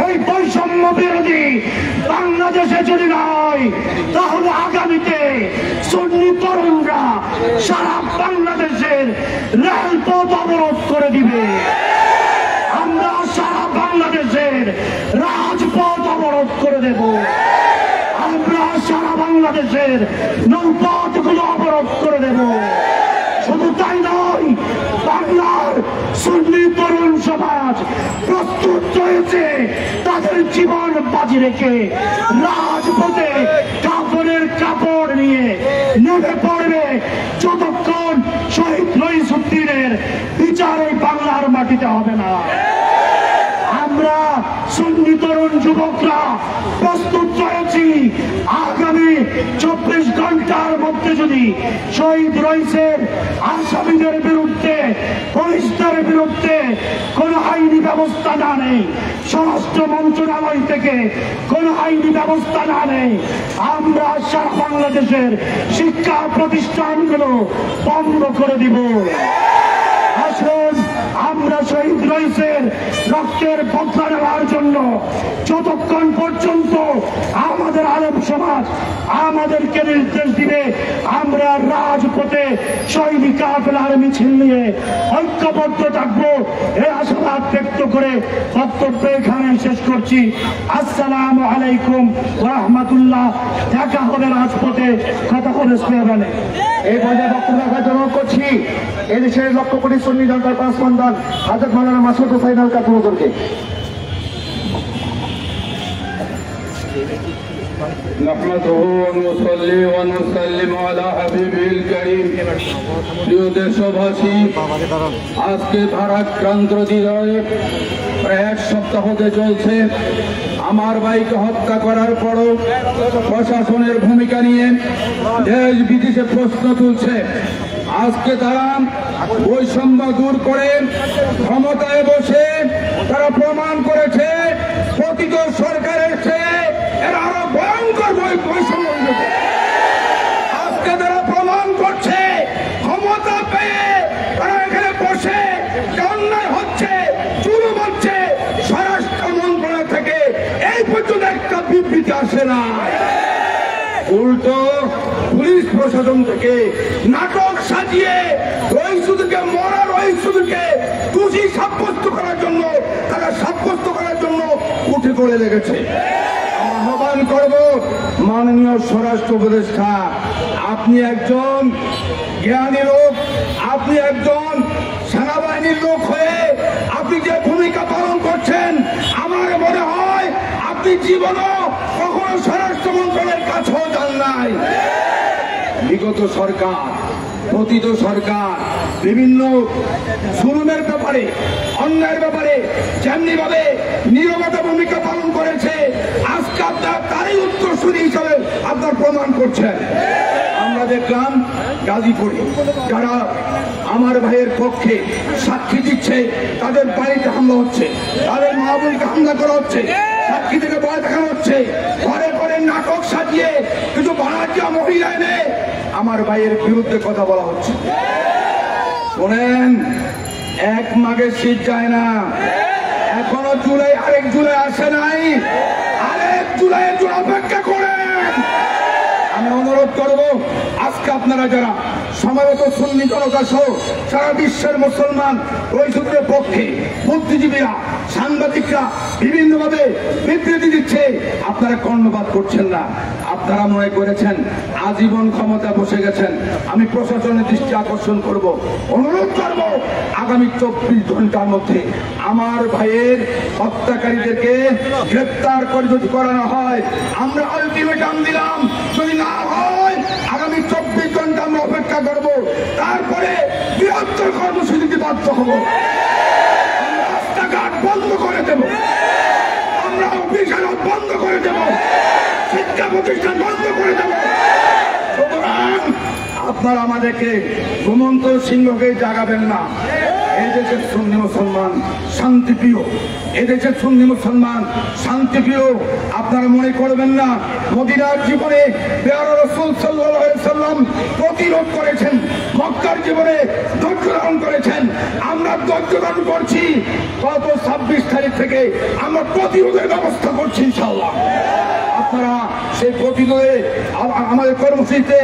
এই বৈষম্য বিরোধী বাংলাদেশে যদি নয়, তাহলে আগামীতে সুন্নি তরুণরা সারা বাংলাদেশের রেলপথ অবরোধ করে দিবে। আমরা সারা বাংলাদেশের রাজপথ অবরোধ করে দেব। আমরা সারা বাংলাদেশের নৌপথগুলো অবরোধ করে দেব। শুধু তাই নয়, বাংলার সুন্নি তরুণ সমাজ প্রস্তুত হয়েছে তাদের জীবন বাজি রেখে রাজপথে কাপড়ের কাপড় নিয়ে নেমে পড়বে যতক্ষণ শহীদ রইসুদ্দিনের বিচার এই বাংলার মাটিতে হবে না। আমরা সুন্নি তরুণ যুবকরা প্রস্তুত হয়েছি আগামী 24 ঘন্টার মধ্যে যদি শহীদ রইসের আসামিদের বিরুদ্ধে, পুলিশদের বিরুদ্ধে কোন আইনি ব্যবস্থা না নেই, স্বরাষ্ট্র মন্ত্রণালয় থেকে কোন আইনি ব্যবস্থা না নেই, আমরা সারা বাংলাদেশের শিক্ষা প্রতিষ্ঠানগুলো বন্ধ করে দিব। আসুন আমরা শহীদ রইসের রক্তের বদলা নেওয়ার জন্য যতক্ষণ পর্যন্ত আমাদের আলেম সমাজ আমাদেরকে নির্দেশ দিবে, আমরা রাজপথে শহীদ কাফেলার মিছিল নিয়ে ঐক্যবদ্ধ থাকবো। এই আশাবাদ ব্যক্ত করে বক্তব্য এখানে শেষ করছি। আসসালামু আলাইকুম ওয়া রাহমাতুল্লাহ। দেখা হবে রাজপথে, কথা হবে স্লোগানে। এই পর্যায়ে বক্তব্য রাখার জন্য করছি এদেশের লক্ষ কোটি সুন্নি জনতার পাঁচ সন্তান হাজরত মাওলানা মাসুদ হুসাইন আল কাদরি হুজুরকে। نحمده ونصلي ونسلم على حبيبه الكريم। প্রিয় দেশবাসী, আজকে ভারাক্রান্ত হৃদয়ে প্রায় এক সপ্তাহ হতে চলছে আমার ভাইকে হত্যা করার পরও প্রশাসনের ভূমিকা নিয়ে দেশ বিদেশে প্রশ্ন তুলছে। আজকে তারা বৈষম্য দূর করে ক্ষমতায় বসে তারা প্রমাণ করেছে পতিত সরকারের চেয়ে এরা আরো ভয়ঙ্কর বৈষম্য। আজকে তারা প্রমাণ করছে ক্ষমতা পেয়ে তারা এখানে বসে অন্যায় হচ্ছে, জুলুম হচ্ছে, স্বরাষ্ট্র মন্ত্রণালয় থেকে এই পর্যন্ত একটা বিবৃতি আসে না। উল্টো পুলিশ প্রশাসন থেকে নাটক সাজিয়ে রহিসুদকে মরা রহিসুদকে দোষী সাব্যস্ত করার জন্য উঠে পড়ে লেগেছে। আহ্বান করব মাননীয় স্বরাষ্ট্র উপদেষ্টা, আপনি একজন জ্ঞানী লোক, আপনি একজন সেনাবাহিনীর লোক হয়ে আপনি যে ভূমিকা পালন করছেন আমার মনে হয় আপনি জীবনও কখনো স্বরাষ্ট্র মন্ত্রণালয়ের কাছেও যান নাই। বিগত সরকার, পতিত সরকার বিভিন্ন জুলুমের ব্যাপারে, অন্যায়ের ব্যাপারে যেমনি ভাবে নীরবতা ভূমিকা পালন করেছে, আজকে আপনার তারই উত্তরসূরি হিসাবে আপনার প্রমাণ করছেন। আমরা দেখলাম গাজীপুরে যারা আমার ভাইয়ের পক্ষে সাক্ষী দিচ্ছে তাদের বাড়িতে হামলা হচ্ছে, তাদের মা বোনকে হামলা করা হচ্ছে, সাক্ষী থেকে ভয় দেখানো হচ্ছে, ঘরে ঘরে নাটক সাজিয়ে কিছু ভাড়াটিয়া মহিলা এনে আমার ভাইয়ের বিরুদ্ধে কথা বলা হচ্ছে। শোনেন, এক মাঘের শীত যায় না, এখনো জুলাই, আরেক জুলাই আসে নাই, আরেক জুলাইয়ের জন্য অপেক্ষা করেন। আমি অনুরোধ করব আজকে আপনারা যারা সমাবেত সুন্নি জনতা সহ সারা বিশ্বের মুসলমান রহিসুদের পক্ষে বুদ্ধিজীবীরা, সাংবাদিকরা বিভিন্নভাবে বিবৃতি দিচ্ছে, আপনারা কর্ণপাত করছেন না। আপনারা মনে করেছেন আজীবন ক্ষমতা বসে গেছেন। আমি প্রশাসনের দৃষ্টি আকর্ষণ করব, অনুরোধ করব আগামী 24 ঘন্টার মধ্যে আমার ভাইয়ের হত্যাকারীদেরকে গ্রেপ্তার করে যদি করানো হয়, আমরা আলটিমেটাম দিলাম, যদি না হয় আগামী 24 ঘন্টা আমরা অপেক্ষা করব, তারপরে বৃহত্তর কর্মসূচিতে বাধ্য হব। আমরা রাস্তাঘাট বন্ধ করে দেব, আমরা অফিস আদালত বন্ধ করে দেব, শিক্ষা প্রতিষ্ঠান বন্ধ করে দেব। সুতরাং আপনারা আমাদেরকে ঘুমন্ত সিংহকে জাগাবেন না। এই দেশের সুন্নি মুসলমান শান্তিপ্রিয়, এদেশের সুন্নি মুসলমান শান্তিপ্রিয়। আপনারা মনে করবেন না মদিনার জীবনে পেয়ারা রাসূল সাল্লাল্লাহু আলাইহি সাল্লাম প্রতিরোধ করেছেন, মক্কার জীবনে ধৈর্য ধারণ করেছেন। আমরা ধৈর্য ধারণ করছি, গত 26 তারিখ থেকে আমরা প্রতিরোধের ব্যবস্থা করছি ইনশাআল্লাহ। আপনারা সেই প্রতিরোধে আমাদের কর্মসূচিতে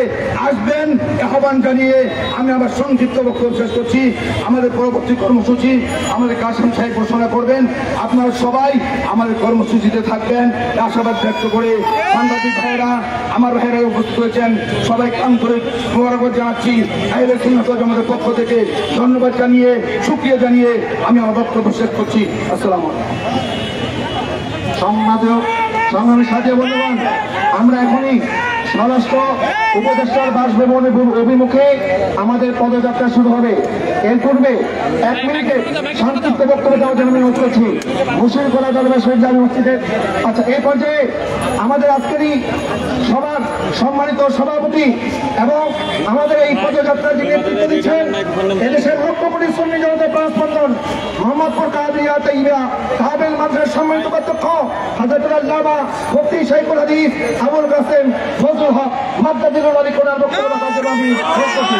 আসবেন আহ্বান জানিয়ে আমি আমার সংক্ষিপ্ত বক্তব্য শেষ করছি। আমাদের পরবর্তী কর্মসূচি আমাদের কাসেম সাহেব ঘোষণা করবেন। আপনারা সবাই আমাদের কর্মসূচিতে থাকবেন আশাবাদ ব্যক্ত করে সাংবাদিক ভাইয়েরা, আমার ভাইয়েরা উপস্থিত হয়েছেন, সবাইকে আন্তরিক মোবারকবাদ জানাচ্ছি। আহলে সুন্নাত ওয়াল জামাতের পক্ষ থেকে ধন্যবাদ জানিয়ে, শুকরিয়া জানিয়ে আমি আমার বক্তব্য শেষ করছি। আসসালামু আলাইকুম। সংগ্রামী সাথী বন্ধুগণ, আমরা এখনই স্বরাষ্ট্র উপদেষ্টার বাসভবন অভিমুখে আমাদের পদযাত্রা শুরু হবে। এর পূর্বে 1 মিনিটে সংক্ষিপ্ত বক্তব্য দেওয়ার জন্য আমি অনুরোধ করছি মুশির কোলা দরবার শহীদ জামি মসজিদের। আচ্ছা, এই পর্যায়ে আমাদের আজকেরই সবার সম্মানিত সভাপতি এবং আমাদের এই পদযাত্রার যিনি নেতৃত্ব দিচ্ছেন এদেশের লক্ষ কোটি সুন্নি জনতার প্রাণস্পন্দন মোহাম্মদপুর কাদিয়া তাইয়্যিবা কাবেল মাদ্রাসার সম্মানিত অধ্যক্ষ হযরতুল আল্লামা মুফতি শাইখুল হাদিস আবুল কাসেম ফজলুল হক মাদ্দাদিরুল আলী কোরআন বক্তব্য রাখার জন্য আমি অনুরোধ করছি।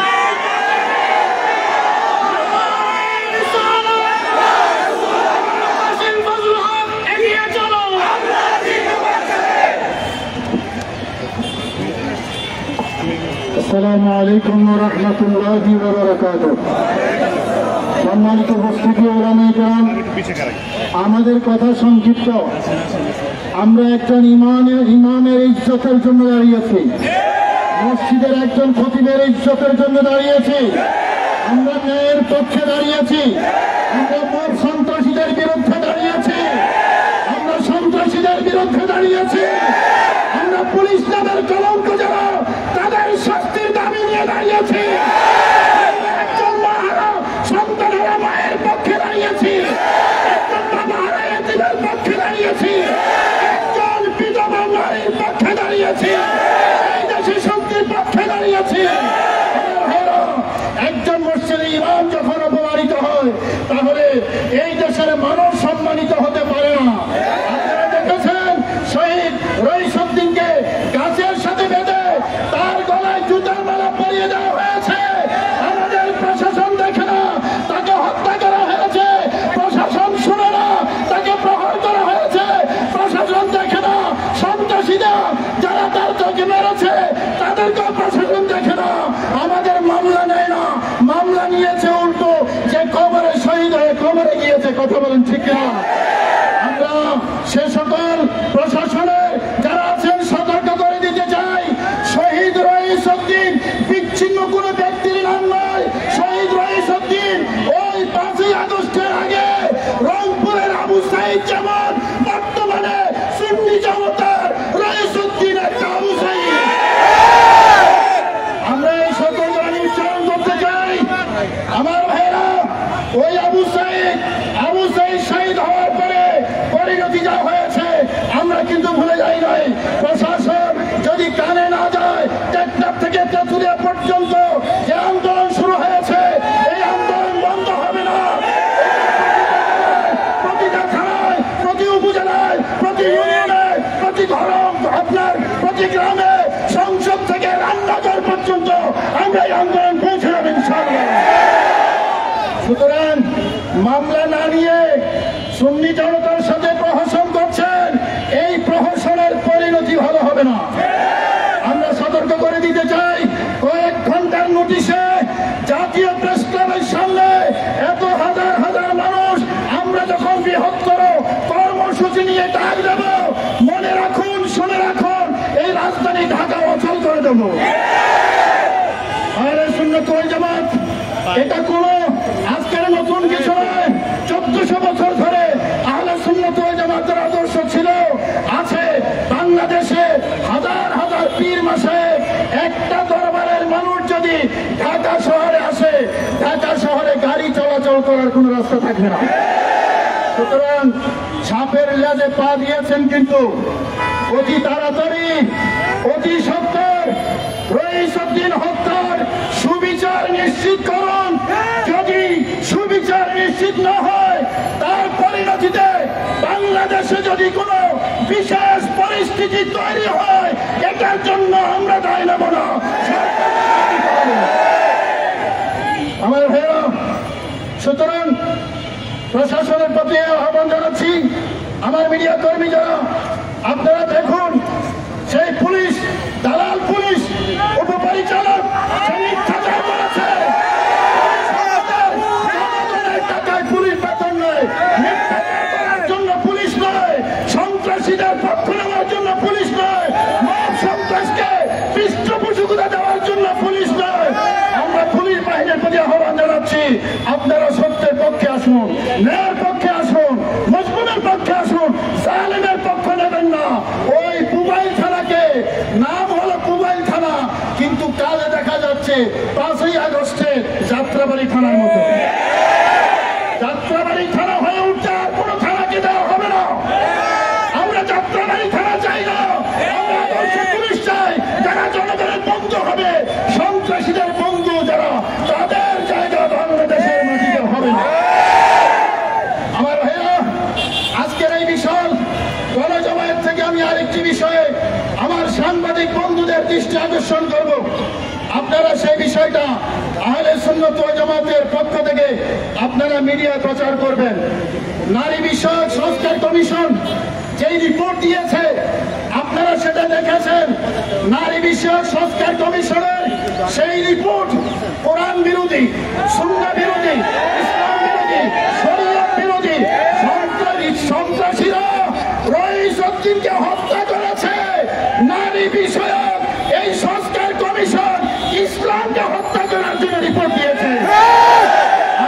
আসসালামু আলাইকুম ওয়া রাহমাতুল্লাহি ওয়া বারাকাতুহু। সম্মানিত উপস্থিতি ওলামায়ে কেরাম, আমাদের কথা সংক্ষিপ্ত। আমরা একজন ইমামের ইজ্জতের জন্য দাঁড়িয়েছি, মসজিদের একজন খতিবের ইজ্জতের জন্য দাঁড়িয়েছি, আমরা ন্যায়ের পক্ষে দাঁড়িয়েছি, আমরা মব সন্ত্রাসীদের বিরুদ্ধে দাঁড়িয়েছি, আমরা সন্ত্রাসীদের বিরুদ্ধে দাঁড়িয়েছি, আমরা পুলিশ নামের কলঙ্ক যারা তাদের শাস্তির দাবি নিয়ে দাঁড়িয়েছি, একজন মাহারা সন্তানেরা মায়ের পক্ষে দাঁড়িয়েছি, একজন বাবারা এতিমের পক্ষে দাঁড়িয়েছি, একজন বিধবা নারীর পক্ষে দাঁড়িয়েছি, এই দেশে শান্তির পক্ষে দাঁড়িয়েছি। একজন মসজিদের ইমাম যখন অপমানিত হয় তাহলে এই দেশের মানুষ সম্মানিত হতে পারে না। আপনারা দেখেছেন শহীদ রইসুদ্দিনকে গাছের সাথে বেঁধে তার গলায় জুতার মালা পরিয়ে দেওয়া হয়েছে। আমাদের প্রশাসন দেখে না, তাকে হত্যা করা হয়েছে, প্রশাসন শুনে না, তাকে প্রহার করা হয়েছে, প্রশাসন দেখে না, সন্ত্রাসীরা যারা তার চোখে মেরেছে তাদেরকেও প্রশাসন দেখে না। আমাদের মামলা নেয় না, মামলা নিয়েছে উল্টো যে কবরে শহীদ হয়ে কবরে গিয়েছে। কথা বলেন ঠিক না? আমরা সে সকল প্রশাসনের যারা আছেন সতর্ক করে দিতে চাই, শহীদ রইসুদ্দিন বিচ্ছিন্ন কোনো ব্যক্তির নাম নয়। শহীদ রইসুদ্দিন ওই 5ই আগস্টের আগে রংপুরের আবু সাইদ যেমন বর্তমানে সুন্নি জনতার রইসুদ্দিন একটা আবু সাইদ। আমরা এই সকল উচ্চারণ করতে চাই। আমার ভাইরা, ওই আবু সাইদ শহীদ হওয়ার পরে পরিণতি যা হয়েছে আমরা কিন্তু ভুলে যাই নাই। প্রশাসন যদি কানে না যায়, টেকনাফ থেকে তেঁতুলিয়া পর্যন্ত যে আন্দোলন শুরু হয়েছে এই আন্দোলন বন্ধ হবে না। প্রতিটা থানায়, প্রতি উপজেলায়, প্রতি ইউনিয়নে, প্রতি আপনার প্রতি গ্রামে, সংসদ থেকে রান্নাঘর পর্যন্ত আমরা এই আন্দোলন পৌঁছে যাবো ইনশাআল্লাহ। সুতরাং মামলা না নিয়ে সুন্নি জনতার সাথে প্রহসন করছেন, এই প্রহসনের পরিণতি ভালো হবে না। আমরা সতর্ক করে দিতে চাই, কয়েক ঘন্টার নোটিশে জাতীয় প্রেস ক্লাবের সামনে এত হাজার হাজার মানুষ আমরা যখন বৃহত্তর কর্মসূচি নিয়ে ডাক দেব, মনে রাখুন, শুনে রাখুন, এই রাজধানী ঢাকা অচল করে দেব। আহলে সুন্নাত ওয়াল জামাত এটা কোনো আজকের নতুন কিছু নয়। 1400 বছর ধরে আহলে সুন্নাত ওয়াল জামাতের আদর্শ ছিল, আছে। বাংলাদেশে হাজার হাজার পীর মাশায়েখ, একটা দরবারের মানুষ যদি ঢাকা শহরে আসে, ঢাকা শহরে গাড়ি চলাচল করার কোন রাস্তা থাকবে না। সুতরাং সাপের লেজে পা দিয়েছেন, কিন্তু অতি তাড়াতাড়ি, অতি সত্বর রইসুদ্দিন হত্যার সুবিচার নিশ্চিত করুন। যদি সুবিচার নিশ্চিত না হয়, তার পরিণতিতে বাংলাদেশে যদি কোনো বিশেষ পরিস্থিতি তৈরি হয়, এটার জন্য আমরা দায় নেব না। আমার ভাইরা, সুতরাং প্রশাসনের প্রতি আহ্বান জানাচ্ছি, আমার মিডিয়া কর্মী যারা, আপনারা দেখুন সেই পুলিশ, দালাল পুলিশ, উপপরিচালক মিথ্যাচার করেছে। টাকায় পুলিশ বেতন নয়, মিথ্যাচার করার জন্য পুলিশ নয়, সন্ত্রাসীদের পক্ষ নেওয়ার জন্য পুলিশ নয়, মব সন্ত্রাসকে পৃষ্ঠপোষকতা দেওয়ার জন্য পুলিশ নয়। আমরা পুলিশ বাহিনীর প্রতি আহ্বান জানাচ্ছি, আপনারা সত্যের পক্ষে আসুন, ন্যায়ের পক্ষে আসুন, মজলুমের পক্ষে আসুন, জালেমের পক্ষ নেবেন না। ওই পুবাইল থানাকে, নাম হলো পুবাইল থানা, কিন্তু কাজে দেখা যাচ্ছে 5ই আগস্টে যাত্রাবাড়ি থানার মতো। যাত্রাবাড়ি থানা হয়ে উঠছে আর কোন থানাকে দেওয়া হবে না। আমরা যাত্রাবাড়ি থানা চাই না, আমরা আদর্শ পুলিশ চাই, যারা জনগণের বন্ধু হবে, সন্ত্রাসীদের বন্ধু যারা, তাদের জায়গা বাংলাদেশের মাটিতে হবে না। আমার ভাইয়া, আজকের এই বিশাল গণজমায়েত থেকে আমি আরেকটি বিষয়ে আমার সাংবাদিক বন্ধুদের দৃষ্টি আকর্ষণ করব। আপনারা সেই বিষয়টা আহলে সুন্নাত ওয়াল জামাতের পক্ষ থেকে আপনারা মিডিয়ায় প্রচার করবেন। নারী বিষয়ক সংস্কার কমিশন যেই রিপোর্ট দিয়েছে, আপনারা সেটা দেখেছেন। নারী বিষয়ক সংস্কার কমিশনের সেই রিপোর্ট কোরআন বিরোধী, সুন্নাহ বিরোধী, ইসলাম বিরোধী, শরীয়ত বিরোধী সন্ত্রাসীরা রইসউদ্দিনকে হত্যা করেছে। নারী বিষয়ক এই সংস্কার কমিশন ইসলামকে হত্যা করার জন্য রিপোর্ট দিয়েছে।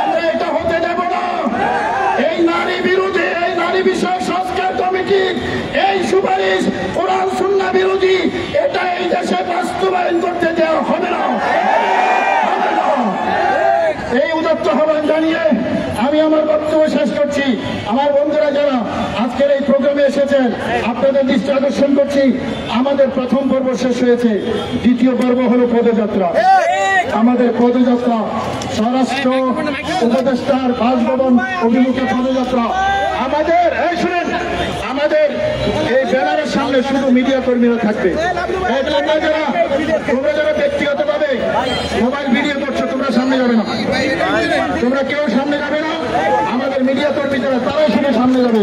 আমরা এটা হতে দেব না। এই নারী বিরোধী, এই নারী বিষয়ক সংস্কার কমিটি এই সুপারিশ কোরআন সুন্নাহ বিরোধী, এটা এই দেশে বাস্তবায়ন করতে দেওয়া হবে না। এই উদাত্ত আহ্বান জানিয়ে আমি আমার বক্তব্য শেষ করছি। আমার বন্ধুরা যারা আজকের এই প্রোগ্রামে এসেছেন, আপনাদের দৃষ্টি আকর্ষণ করছি, আমাদের প্রথম পর্ব শেষ হয়েছে, দ্বিতীয় পর্ব হলো পদযাত্রা। আমাদের পদযাত্রা স্বরাষ্ট্র উপদেষ্টার বাসভবন অভিমুখে পদযাত্রা। আমাদের শুনেন, আমাদের এই ব্যানারের সামনে শুধু মিডিয়া কর্মীরা থাকবে। তোমরা যারা ব্যক্তিগতভাবে মোবাইল ভিডিও করছো, তোমরা সামনে যাবে না, তোমরা কেউ সামনে যাবে না। আমাদের মিডিয়া কর্মী যারা, তারাই শুধু সামনে যাবে।